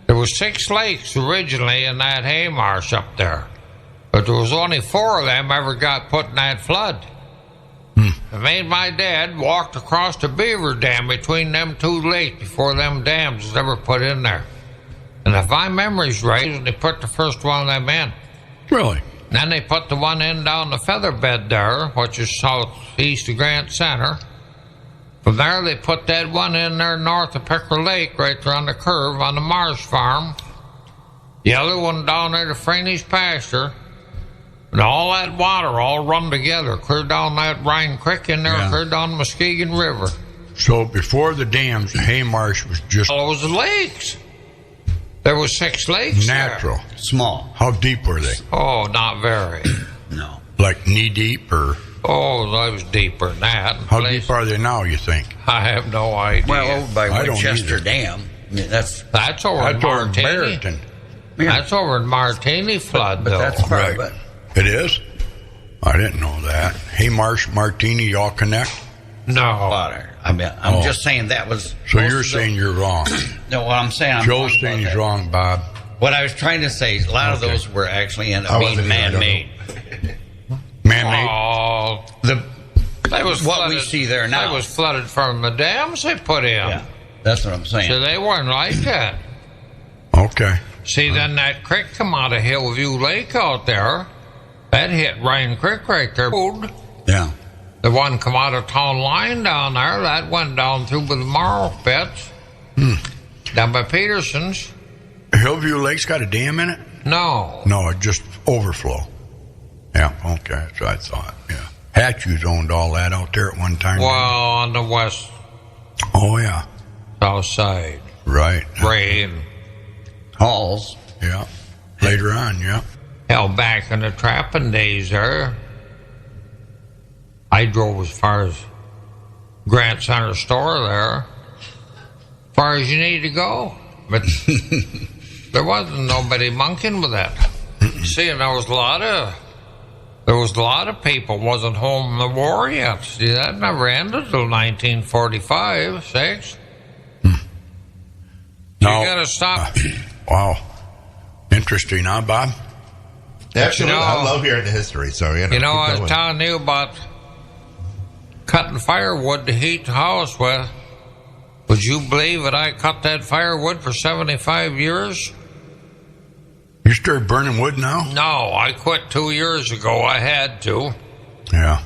there was 6 lakes originally in that Haymarsh up there. But there was only 4 of them ever got put in that flood. It made my dad walked across the beaver dam between them 2 lakes before them dams was ever put in there. And if my memory's right, they put the first one of them in. Really? Then they put the one in down the feather bed there, which is southeast of Grant Center. From there, they put that one in there north of Picker Lake, right there on the curve on the Marsh Farm. The other one down there to Franny's pasture. And all that water all run together, clear down that Rhine Creek in there, Yeah. clear down the Muskegon River. So before the dams, Haymarsh was just All those lakes. There was 6 lakes there. natural. Small. How deep were they? Oh, not very. No. Like knee deep, or Oh, that was deeper than that. how deep are they now, you think? I have no idea. Well, over by I don't Winchester either. Dam. I mean, that's That's over in That's over in Martini. Barrington. That's over in Martini flood, but though. that's part Right. of it. It is? I didn't know that. Haymarsh, Martini, y'all connect? No. Water. I mean, I'm Oh. just saying that was. So most you're of the- saying you're wrong. No, what I'm saying. I'm Joe's wrong saying about he's that. wrong, Bob. What I was trying to say is a lot of Okay. those were actually end I up wasn't being here, I don't man-made. Man-made? Oh, The they was What flooded, we see there now. They was flooded from the dams they put in. Yeah. That's what I'm saying. So they weren't like that. Okay. See, then that creek come out of Hillview Lake out there. That hit Ryan Creek right there. Yeah. The one come out of town line down there, that went down through with the marl pits. Down by Peterson's. Hillview Lake's got a dam in it? No. No, it just overflow. Yeah, okay, that's what I thought, yeah. Hatchews owned all that out there at one time. Well, on the west, Oh, yeah. south side. Right. Ray and Halls. Yeah. Later on, yeah. hell, back in the trapping days there, I drove as far as Grant Center store there, as far as you need to go. But there wasn't nobody monkeying with that. See, and there was a lot of people wasn't home in the war yet. See, that never ended till 1945, 6. You gotta stop. Wow. Interesting, huh, Bob? Absolutely. You know, I love hearing the history. So, You know, keep I was going. telling you about cutting firewood to heat the house with. Would you believe that I cut that firewood for 75 years? You started burning wood now? No, I quit 2 years ago. I had to. Yeah.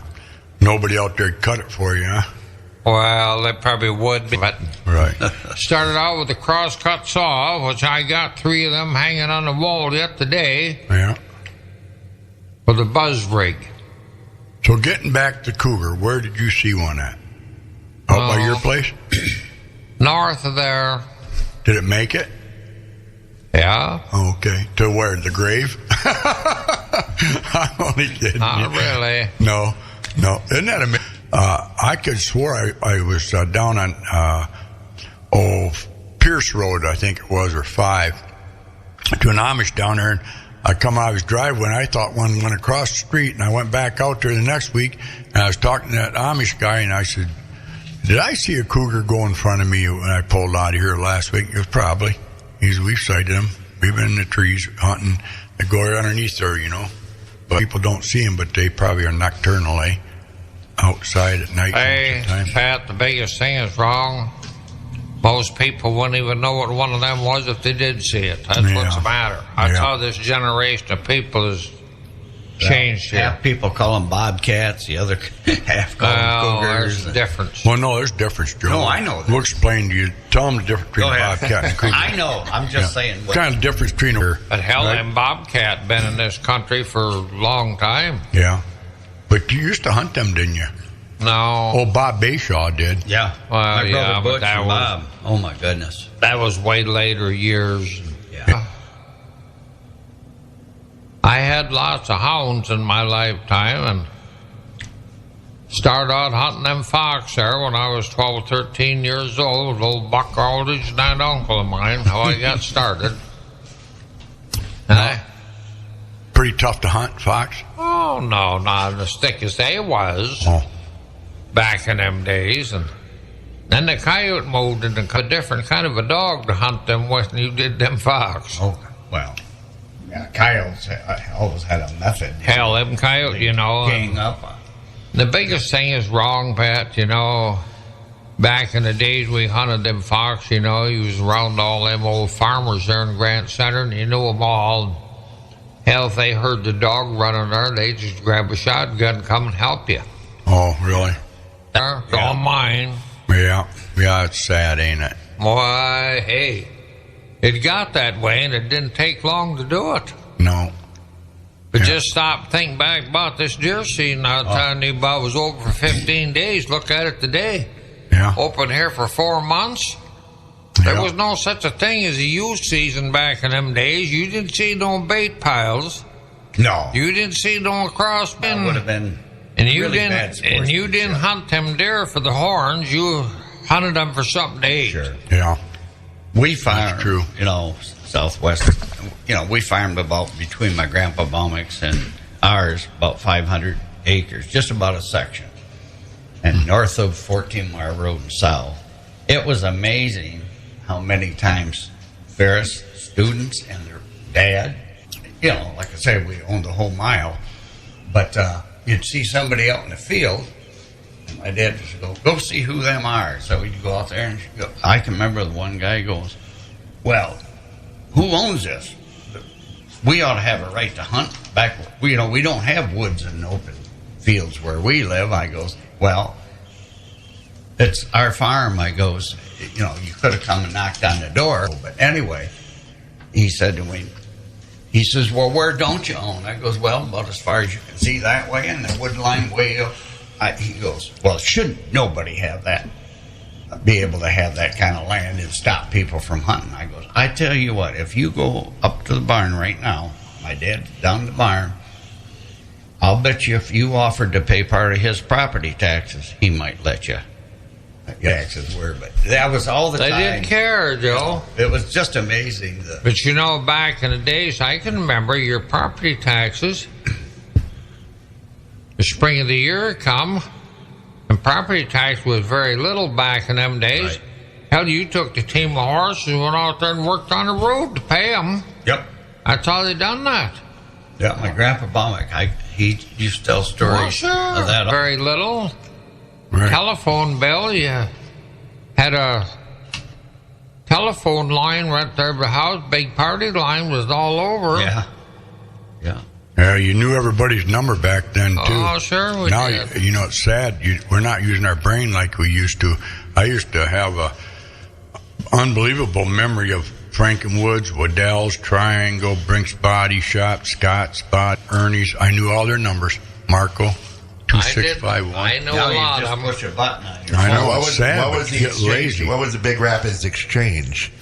Nobody out there cut it for you, huh? Well, they probably would be. But Right. started out with a cross-cut saw, which I got 3 of them hanging on the wall yet today, Yeah. with a buzz rig. So getting back to Cougar, where did you see one at? Out by your place? North of there. Did it make it? Yeah. Okay. To where? The grave? I'm only kidding. Not you. really. No. Isn't that amazing? I could swore I was down on Pierce Road, I think it was, or 5, to an Amish down there, and I come out of his driveway, and I thought one went across the street, and I went back out there the next week, and I was talking to that Amish guy, and I said, did I see a cougar go in front of me when I pulled out of here last week? It was probably. We've sighted them. We've been in the trees hunting. They go underneath there, But people don't see them, but they probably are nocturnally outside at night. Hey, sometimes. Pat, the biggest thing is wrong. Most people wouldn't even know what one of them was if they did see it. That's what's the matter. That's how this generation of people has changed here. Half people call them bobcats, the other half call them cougars. There's a difference. Well, no, there's a difference, Joe. No, I know that. We'll explain to you. Tell them the difference between Go a ahead. bobcat and a cougar. I know. I'm just saying. What kind of difference between a... But hell, right? them bobcat been in this country for a long time. Yeah. But you used to hunt them, didn't you? No. Oh, Bob Bayshaw did. Yeah. Well, My yeah, brother but Butch that and was- Bob. Oh, my goodness. That was way later years. Yeah. I had lots of hounds in my lifetime and started out hunting them fox there when I was 12, 13 years old with old Buck Aldridge and that uncle of mine, how I got started. Pretty tough to hunt, fox. Oh, no, not as thick as they was back in them days. And then the coyote moved into a different kind of a dog to hunt them with than you did them fox. Oh, well. Yeah, coyotes always had a method. Hell, them coyote, Gang up. The biggest thing is wrong, Pat, back in the days we hunted them fox, you was around all them old farmers there in Grant Center, and you knew them all. Hell, if they heard the dog running there, they just grab a shotgun and come and help you. Oh, really? They're all mine. Yeah. Yeah, it's sad, ain't it? Why, hey, it got that way, and it didn't take long to do it. No. But just stop, think back about this deer season I was telling you about. Was over for 15 days. Look at it today. Yeah. Open here for 4 months. There was no such a thing as a youth season back in them days. You didn't see no bait piles. No. You didn't see no crossbin. That would have been And you really didn't. bad sportsmanship. And you didn't hunt them deer for the horns. You hunted them for something to eat. Sure. Yeah. We farmed, That's true. Southwest, we farmed about, between my grandpa Baumix and ours, about 500 acres, just about a section. And north of 14 Mile Road and south. It was amazing how many times Ferris students and their dad, like I say, we owned the whole mile, but you'd see somebody out in the field My dad just go see who them are. So we'd go out there, and I can remember the one guy goes, well, who owns this? We ought to have a right to hunt back. We don't have woods and open fields where we live. I goes, well, it's our farm. I goes, you could have come and knocked on the door. But anyway, he said to me, he says, well, where don't you own? I goes, well, about as far as you can see that way, and the wood line way up. He goes, well, shouldn't nobody have that, be able to have that kind of land and stop people from hunting? I goes, I tell you what, if you go up to the barn right now, my dad's down the barn, I'll bet you if you offered to pay part of his property taxes, he might let you. Taxes were, but that was all the time. They didn't care, Joe. It was just amazing. But back in the days, I can remember your property taxes. The spring of the year come, and property tax was very little back in them days. Right. Hell, you took the team of horses and went out there and worked on the road to pay them. Yep. That's how they done that. Yeah, my grandpa Baumick, he used to tell stories of that. Very little. Right. Telephone bill, you had a telephone line right there by the house. Big party line was all over. Yeah. You knew everybody's number back then, too. Oh, sure we now, did. It's sad. We're not using our brain like we used to. I used to have a unbelievable memory of Frankenwoods, Waddell's, Triangle, Brink's Body Shop, Scott's Spot, Ernie's. I knew all their numbers. Marco, 2651. I know Now a lot. you just push a button on your I know. What It's was, sad, what but was the you get exchange? lazy. What was the Big Rapids Exchange?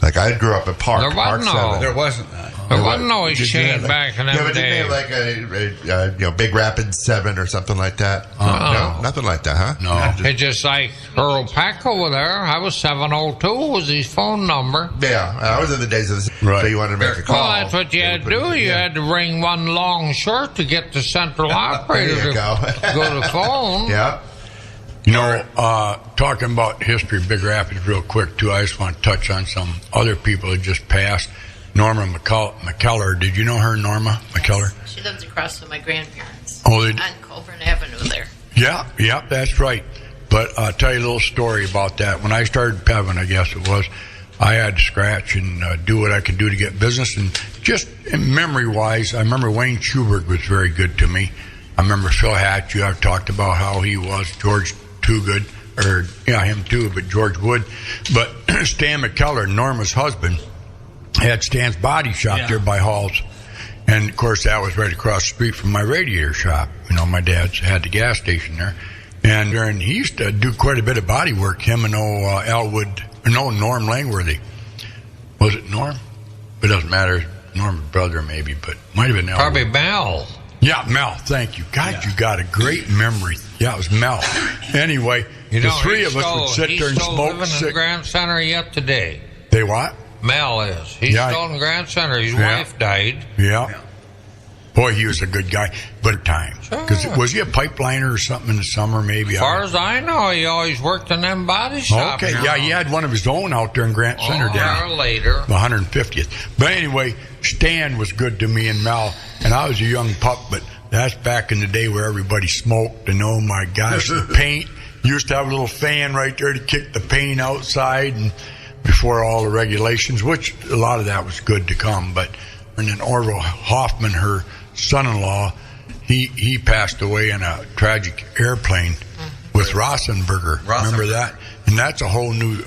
Like, I grew up at Park. There wasn't no- 7. There wasn't that. There wasn't no Did you exchange have, back in them Yeah, but didn't they days. have like a Big Rapids 7 or something like that? No, nothing like that, huh? No. It's just like Earl Peck over there. I was 702 was his phone number. Yeah, I was in the days of this. Right. So you wanted to make a call. Well, that's what you had to do. You had to ring one long short to get the central operator There you to go to the phone. Yeah. Talking about history of Big Rapids real quick, too, I just want to touch on some other people that just passed. Norma McKellar. Did you know her, Norma McKellar? She lives across from my grandparents Oh, on Colburn Avenue there. Yeah, that's right. But I'll tell you a little story about that. When I started Pevin, I guess it was, I had to scratch and do what I could do to get business. And just memory-wise, I remember Wayne Schubert was very good to me. I remember Phil Hatch. I've talked about how he was. George Toogood, him too, but George Wood. But Stan McKellar, Norma's husband, had Stan's Body Shop there by Hall's. And, of course, that was right across the street from my radiator shop. My dad's had the gas station there. And he used to do quite a bit of body work, him and Norm Langworthy. Was it Norm? It doesn't matter. Norm's brother, maybe, but might have been Elwood. Probably Mel. Yeah, Mel, thank you. God, you got a great memory. Yeah, it was Mel. Anyway, the three of us would sit there and He's still smoke. living in the Grand Center yet today. They what? Mel is. He's still in the Grand Center. His wife died. Yeah. Boy, he was a good guy. But time. Because was he a pipeliner or something in the summer, maybe? As far as I know, he always worked in them body shops. Okay, yeah, he had one of his own out there in Grant Center down later. The 150th. But anyway, Stan was good to me and Mel, and I was a young pup, but that's back in the day where everybody smoked, and oh my gosh, the paint. Used to have a little fan right there to kick the paint outside, and before all the regulations, which a lot of that was good to come. But and then Orville Hoffman, her son-in-law, he passed away in a tragic airplane with Rossenberger. Remember that? And that's a whole new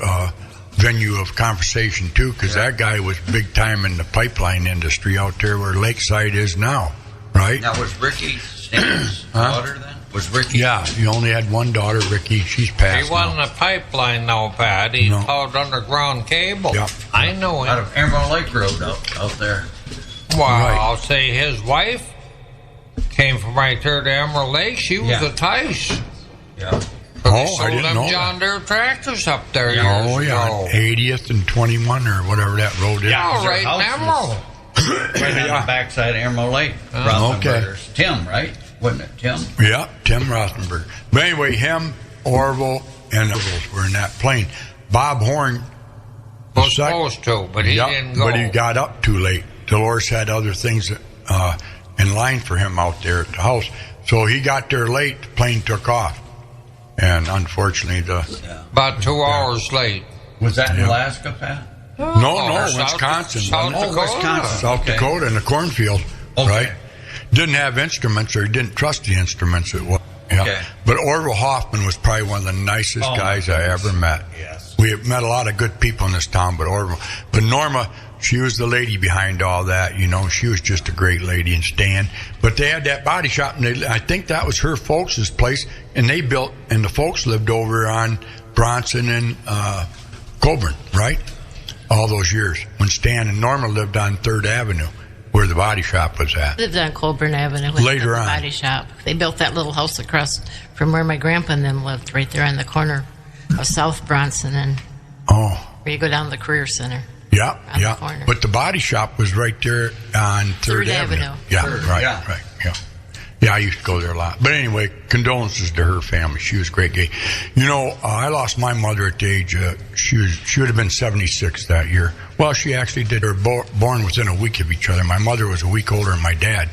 venue of conversation, too, because that guy was big time in the pipeline industry out there where Lakeside is now, right? Now, was Ricky Stan's daughter then? Was Ricky? Yeah, he only had one daughter, Ricky. She's passed. He wasn't now. a pipeline, though, Pat. He hauled underground cable. Yep. I know him. Out of Emerald Lake Road out there. Well, Right. I'll say his wife came from right there to Emerald Lake. She was a Tice. Yeah. I Sold didn't them know John Deere tractors up there years Oh, yeah, ago. 80th and 21 or whatever that road is. Yeah, right in house Emerald. Right on the backside of Emerald Lake. Rothenberger's. Tim, right? Wasn't it Tim? Yeah, Tim Rothenberg. But anyway, him, Orville, and others were in that plane. Bob Horn Was supposed to, but he didn't go. But he got up too late. Dolores had other things in line for him out there at the house. So he got there late. The plane took off. And unfortunately, About 2 hours late. Was that in Alaska, Pat? no, Wisconsin. South Dakota. Wisconsin. South Okay. Dakota in the cornfield, Okay. right? Didn't have instruments or didn't trust the instruments. It was, Okay. But Orville Hoffman was probably one of the nicest Oh, guys my I goodness. ever met. Yes. We have met a lot of good people in this town, but Orville. But Norma, she was the lady behind all that. She was just a great lady. And Stan. But they had that body shop, and I think that was her folks' place. And they built, and the folks lived over on Bronson and Coburn, right? All those years when Stan and Norma lived on 3rd Avenue, where the body shop was at. Lived on Colburn Avenue. Later on. Body shop. They built that little house across from where my grandpa and them lived, right there on the corner of South Bronson and Oh. where you go down to the Career Center. Yeah, On the yeah. corner. But the body shop was right there on 3rd Third Avenue. Yeah, Third, right, yeah. right, yeah. Yeah, I used to go there a lot. But anyway, condolences to her family. She was a great gay. I lost my mother at the age, she would have been 76 that year. Well, she actually did. They were born within a week of each other. My mother was a week older than my dad.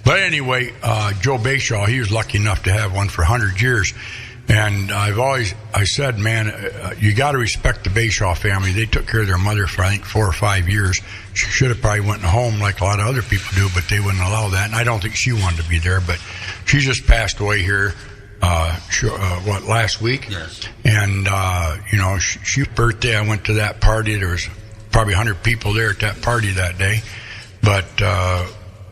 But anyway, Joe Bayshaw, he was lucky enough to have one for 100 years. And I said, man, you got to respect the Bayshaw family. They took care of their mother for, I think, 4 or 5 years. She should have probably went home like a lot of other people do, but they wouldn't allow that. And I don't think she wanted to be there, but she just passed away here, last week? Yes. And, she's birthday. I went to that party. There was probably 100 people there at that party that day. But,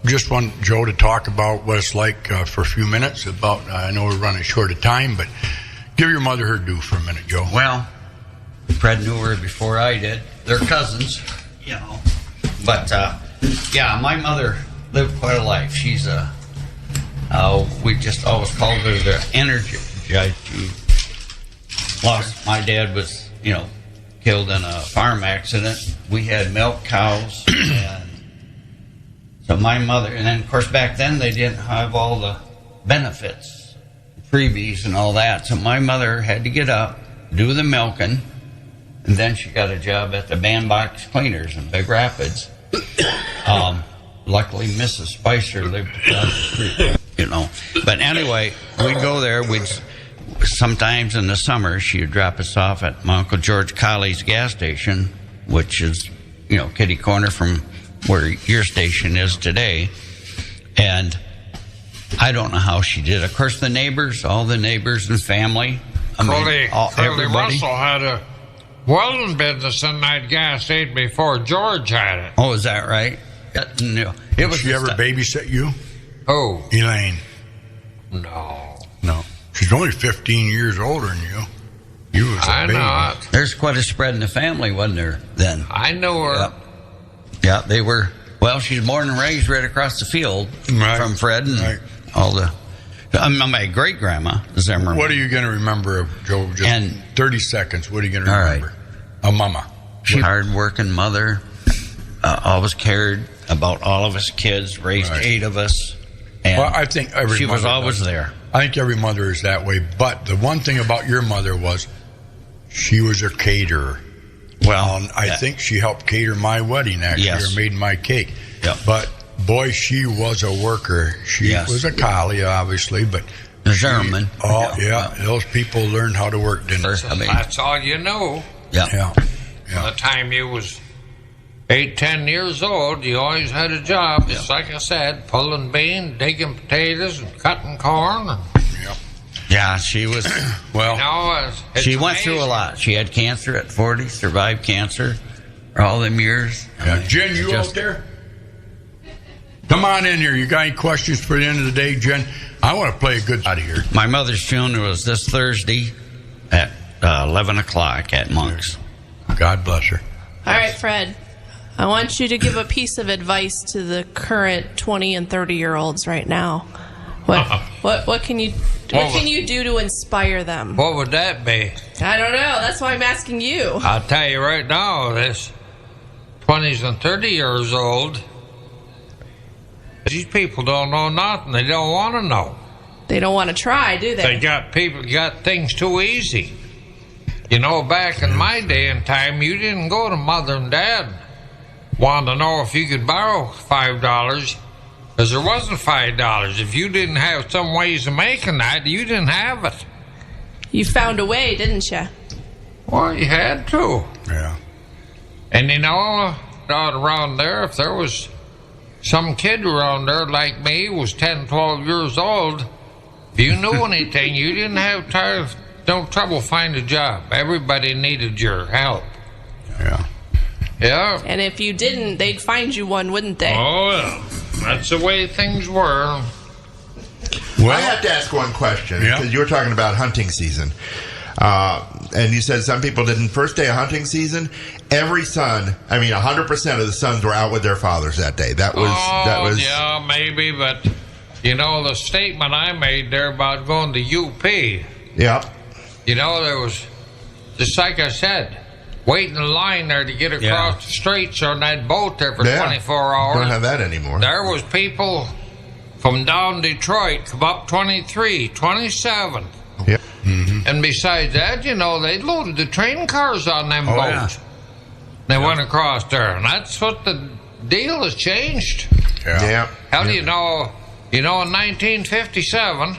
just want Joe to talk about what it's like for a few minutes. I know we're running short of time, but give your mother her due for a minute, Joe. Well, Fred knew her before I did. They're cousins, But, my mother lived quite a life. She's we just always called her the energy. My dad was, killed in a farm accident. We had milk cows, and so my mother, and then of course back then they didn't have all the benefits, freebies and all that. So my mother had to get up, do the milking, and then she got a job at the bandbox cleaners in Big Rapids. Luckily, Mrs. Spicer lived down the street, But anyway, we'd go there. Sometimes in the summer, she would drop us off at my Uncle George Colley's gas station, which is, kitty corner from where your station is today. And I don't know how she did it. Of course, all the neighbors and family. Curly Everybody. Russell had a welding business in that gas station before George had it. Oh, is that right? No. Did she ever babysit you? Oh, Elaine? no. No. She's only 15 years older than you. You was a I baby. know it. There's quite a spread in the family, wasn't there, then? I knew her. Yep. Yeah, they were. Well, she's born and raised right across the field from Fred and all the. My great grandma Zimmerman. What are you going to remember of Joe? Just And 30 seconds. What are you going to all remember? A mama. She hard-working mother, always cared about all of us kids. Raised 8 of us, and Well, I think every she was mother always does. there. I think every mother is that way. But the one thing about your mother was she was a caterer. Well, I think she helped cater my wedding actually, Yes. or made my cake. Yep. But boy, she was a worker. She Yes. was a collie, obviously, but Zimmerman. Oh yeah, those people learned how to work, didn't they? I mean, That's all you knew. Yeah. By the time you was 8, 10 years old, you always had a job. Just like I said, pulling beans, digging potatoes, and cutting corn. And, yeah, she was. Well, it's She went through a amazing. lot. She had cancer at 40, survived cancer for all them years. yeah. Jen, you out there? Come on in here. You got any questions for the end of the day, Jen? I want to play a good out of here. My mother's funeral was this Thursday at 11 o'clock at Monk's. God bless her. All right, Fred. I want you to give a piece of advice to the current 20 and 30-year-olds right now. What can you do to inspire them? What would that be? I don't know. That's why I'm asking you. I'll tell you right now, this 20s and 30 years old, these people don't know nothing. They don't want to know. They don't want to try, do They they? got things too easy. Back in my day and time, you didn't go to mother and dad wanting to know if you could borrow $5, because there wasn't $5. If you didn't have some ways of making that, you didn't have it. You found a way, didn't you? Well, you had to. Yeah. And out around there, if there was some kid around there like me, was 10, 12 years old, if you knew anything, you didn't have no trouble finding a job. Everybody needed your help. Yeah. Yeah. And if you didn't, they'd find you one, wouldn't they? Oh, yeah. That's the way things were. Well, I have to ask one question, Yeah. because you were talking about hunting season. And you said some people didn't. First day of hunting season, every son, 100% of the sons were out with their fathers that day. That was. Yeah, maybe, but the statement I made there about going to UP. Yeah. There was, just like I said, waiting in line there to get across the streets on that boat there for 24 hours. Don't have that anymore. There was people from down Detroit come up 23, 27. Yeah. Mm-hmm. And besides that, they loaded the train cars on them boats. Yeah. They went across there, and that's what the deal has changed. Yeah. How do you know? In 1957,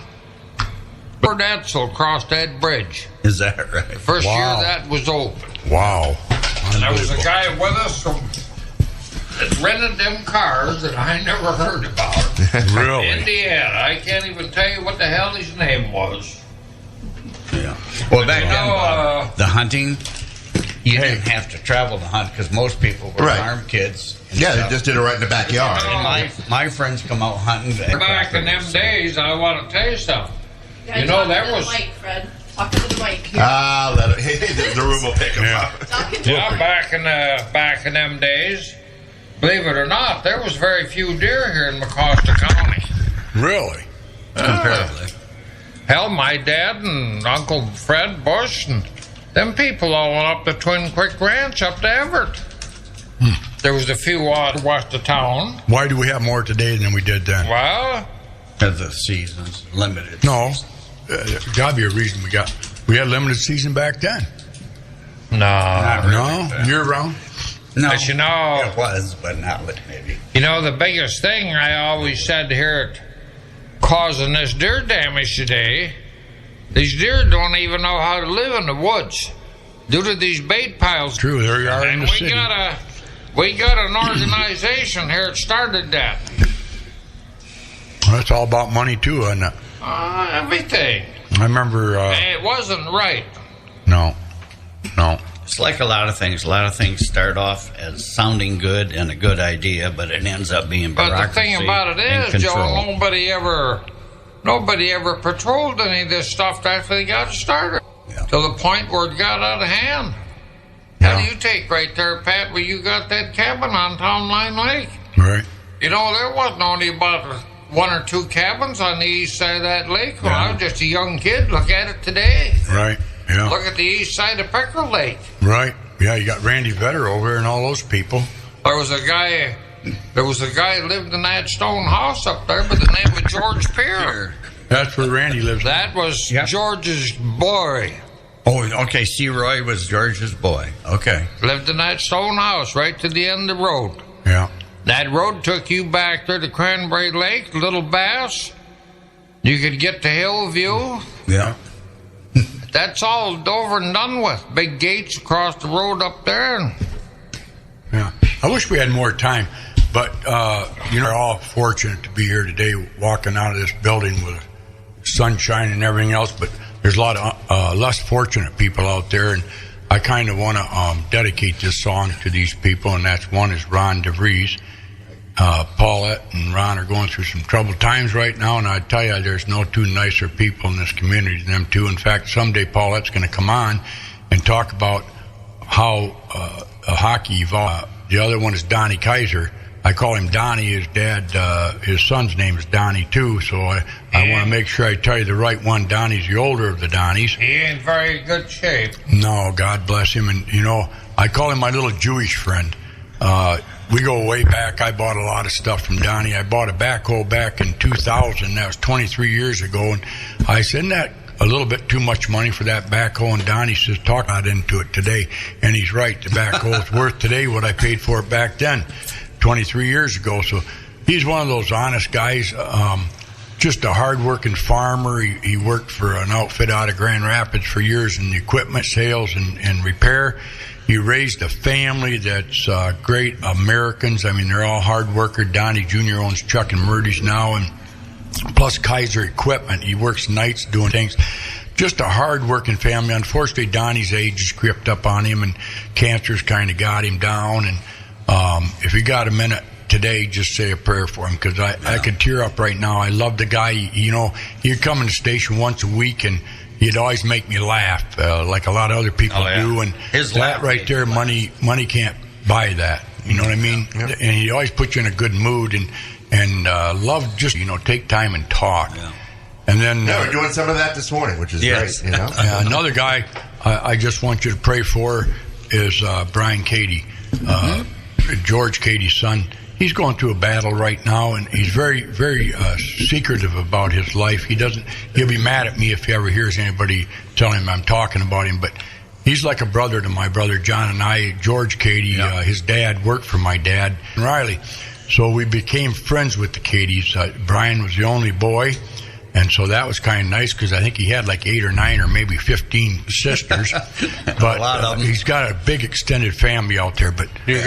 Lord Edsel crossed that bridge. Is that right? The first year Wow. that was open. Wow. And there was a Unbelievable. guy with us that rented them cars that I never heard about. Really? Indiana. I can't even tell you what the hell his name was. Yeah. Well, back then, know, the hunting, you didn't have to travel to hunt because most people were Right. farm kids. and Yeah, they stuff. just did it right in the backyard. And my friends come out hunting. Back in them days, I want to tell you something. There was. Mike, Fred. Talk into the mic here. The room will pick them Yeah. up. Yeah, back in them days, believe it or not, there was very few deer here in Mecosta County. Really? Comparatively. Hell, my dad and Uncle Fred Bush and them people all went up the Twin Creek Ranch up to Everett. There was a few west of town. Why do we have more today than we did then? Well, Because the season's limited. No. Gotta be a reason we had limited season back then. no. No? Year round? No, But it was, but not with maybe. The biggest thing I always said here causing this deer damage today, these deer don't even know how to live in the woods due to these bait piles. True, there you are in And the city. we got an organization here that started that. That's all about money too, isn't it? Everything. I remember. It wasn't right. No. It's like a lot of things. A lot of things start off as sounding good and a good idea, but it ends up being But bureaucracy. the thing about it and is, Joe, control. nobody ever patrolled any of this stuff after they got started. Yeah. To the point where it got out of hand. How do you take right there, Pat, where you got that cabin on Town Line Lake? Right. There wasn't only about 1 or 2 cabins on the east side of that lake when I was just a young kid. Look at it today. Right. Yeah. Look at the east side of Picker Lake. Right. Yeah, you got Randy Vetter over there and all those people. There was a guy who lived in that stone house up there by the name of George Peer. That's where Randy lives. That was Yep. George's boy. Oh, okay. C. Roy was George's boy. Okay. Lived in that stone house right to the end of the road. Yeah. That road took you back there to Cranberry Lake, Little Bass. You could get to Hillview. Yeah. That's all over and done with. Big gates across the road up there. Yeah. I wish we had more time, but we're all fortunate to be here today, walking out of this building with sunshine and everything else. But there's a lot of less fortunate people out there, and I kind of want to dedicate this song to these people, and that's one is Ron DeVries. Paulette and Ron are going through some troubled times right now, and I tell you, there's no two nicer people in this community than them two. In fact, someday Paulette's going to come on and talk about how hockey evolved. The other one is Donnie Kaiser. I call him Donnie. His dad, his son's name is Donnie too, so I want to make sure I tell you the right one. Donnie's the older of the Donnies. He ain't very good shape. No, God bless him. And, I call him my little Jewish friend. We go way back. I bought a lot of stuff from Donnie. I bought a backhoe back in 2000. That was 23 years ago. And I said, isn't that a little bit too much money for that backhoe? And Donnie says, talk not into it today. And he's right. The backhoe is worth today what I paid for it back then, 23 years ago. So he's one of those honest guys. just a hard-working farmer. He worked for an outfit out of Grand Rapids for years in equipment sales and repair. He raised a family that's great Americans. I mean, they're all hard workers. Donnie Jr. owns Chuck and Murdy's now, and plus Kaiser Equipment. He works nights doing things. Just a hard-working family. Unfortunately, Donnie's age has crept up on him, and cancer's kind of got him down. And if you got a minute today, just say a prayer for him, because I could tear up right now. I love the guy. You know, he'd come in the station once a week, and he'd always make me laugh, like a lot of other people do. And his that right there, money can't buy that. You know what I mean? Yep. And he always puts you in a good mood, and love just, take time and talk. Yeah. And then we're doing some of that this morning, which is great. You know? Another guy I just want you to pray for is Brian Cady, George Cady's son. He's going through a battle right now, and he's very, very secretive about his life. He'll be mad at me if he ever hears anybody telling him I'm talking about him, but he's like a brother to my brother John and I. George Cady, his dad worked for my dad, Riley. So we became friends with the Cadys. Brian was the only boy, and so that was kind of nice, because I think he had like 8 or 9 or maybe 15 sisters. But a lot of them. He's got a big extended family out there. But You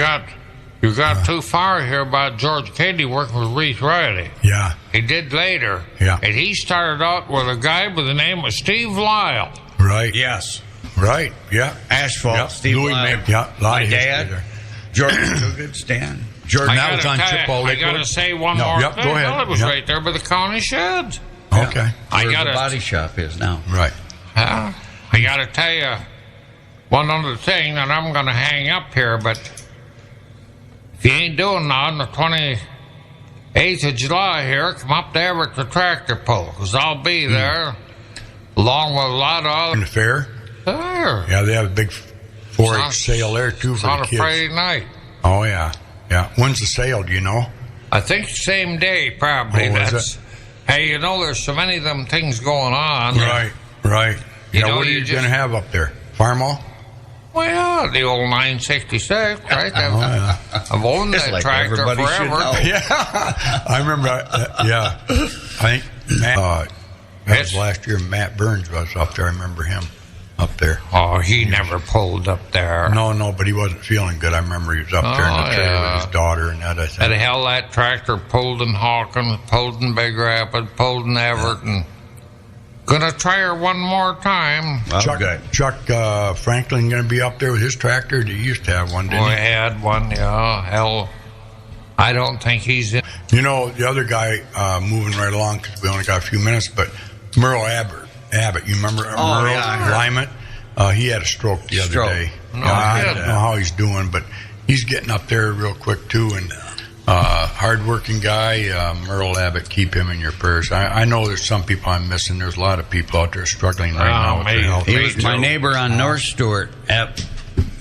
got too far here about George Cady working with Reese Riley. Yeah. He did later. Yeah. And he started out with a guy by the name of Steve Lyle. Right. Yes. Right. Yeah. Asphalt. Yeah. Steve Louis Lyle. My dad. Jordan Toogood, Stan. Jordan, that was on Chippewa. I got to say one more thing. Go ahead. Well, it was right there by the county sheds. Okay. Where the body shop is now. Right. I got to tell you one other thing, and I'm going to hang up here, but if you ain't doing that on the 28th of July here, come up there with the tractor pull, because I'll be there, along with a lot of other... In the fair? There. Yeah, they have a big 4-H sale there, too, for on the a kids. Friday night. Oh, yeah. Yeah. When's the sale, do you know? I think same day, probably. Is it? Hey, there's so many of them things going on. Right. What are you going to have up there? Farm-all? Well, the old 966, right? I've owned that like tractor everybody should forever. know. Yeah. I remember, I think Matt, that was last year, Matt Burns was up there. I remember him up there. Oh, he never pulled up there. No, but he wasn't feeling good. I remember he was up there in the trailer with his daughter and that, I think. And hell, that tractor pulled in Hawkins, pulled in Big Rapids, pulled in Everett, and gonna try her one more time. Chuck Franklin gonna be up there with his tractor? He used to have one, didn't he? We had one, yeah. Hell, I don't think he's in. The other guy moving right along, because we only got a few minutes, but Merle Abbott, you remember Merle Lyman? He had a stroke the other day. I don't know how he's doing, but he's getting up there real quick too. And hard-working guy, Merle Abbott. Keep him in your prayers. I know there's some people I'm missing. There's a lot of people out there struggling right now with their health. He was my neighbor on North Stewart.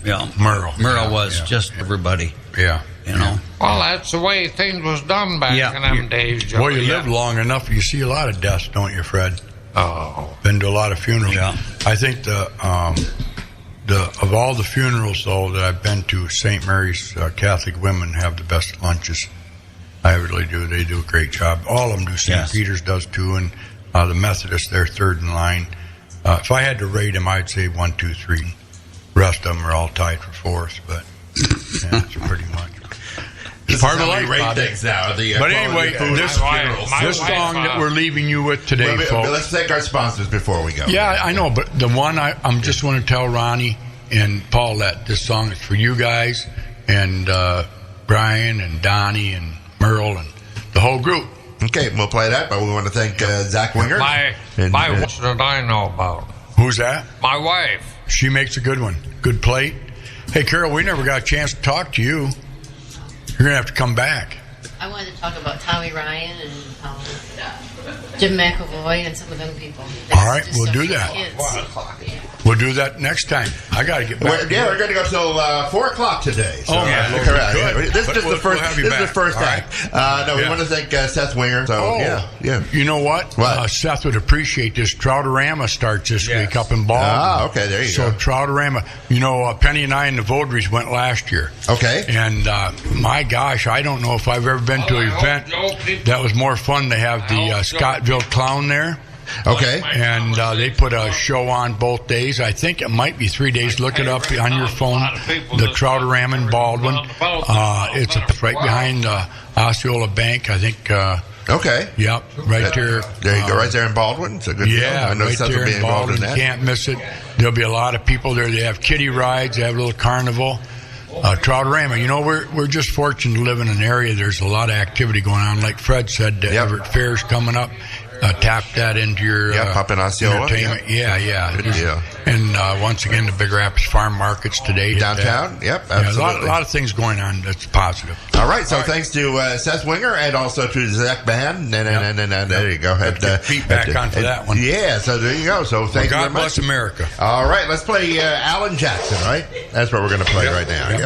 Merle was just everybody. Yeah. Well, that's the way things was done back in them days, Joe. Well, you live long enough, you see a lot of deaths, don't you, Fred? Oh. Been to a lot of funerals. Yeah. I think of all the funerals, though, that I've been to, St. Mary's Catholic women have the best lunches. I really do. They do a great job. All of them do. St. Peter's does, too, and the Methodists, they're third in line. If I had to rate them, I'd say 1, 2, 3. The rest of them are all tied for fourth, but that's pretty much. It's part of the life, rate things now. But anyway, this song that we're leaving you with today, folks. Let's thank our sponsors before we go. Yeah, I know, but the one I'm just want to tell Ronnie and Paulette, this song is for you guys and Brian and Donnie and Merle and the whole group. Okay, we'll play that, but we want to thank Zach Winger. My wife that I know about. Who's that? My wife. She makes a good one. Good plate. Hey, Carol, we never got a chance to talk to you. You're going to have to come back. I wanted to talk about Tommy Ryan and Jim McAvoy and some of them people. All right, we'll do that. Kids. We'll do that next time. I got to get back. We're going to go till 4 o'clock today. So, yeah, correct. This is just We'll the first. have you This is the back. first All act. right. We want to thank Seth Winger. So yeah. You know what? What? Seth would appreciate this. Troutorama starts this week up in Baldwin. Okay, there you go. So Troutorama. Penny and I and the Votaries went last year. Okay. And my gosh, I don't know if I've ever been to an event that was more fun to have the Scottville Clown there. Okay. And they put a show on both days. I think it might be 3 days. Look it up on your phone. The Troutorama in Baldwin. It's right behind the Osceola Bank, I think. Okay. Yep, right there. There you go, right there in Baldwin. It's a good deal. I know right Seth there will be in involved Baldwin. in that. You can't miss it. There'll be a lot of people there. They have kiddie rides. They have a little carnival. Troutorama. We're just fortunate to live in an area. There's a lot of activity going on. Like Fred said, the Everett Fair's coming up. Tap that into your up in Osceola. entertainment. Yeah. Good deal. And once again, the Big Rapids Farm Markets today. Downtown. Yep, absolutely. A lot of things going on that's positive. All right, so thanks to Seth Winger and also to Zach Band. And there you go. Feet back onto that one. Yeah, so there you go. So thank you very God much. bless America. All right, let's play Alan Jackson, right? That's what we're going to play right now. Yep.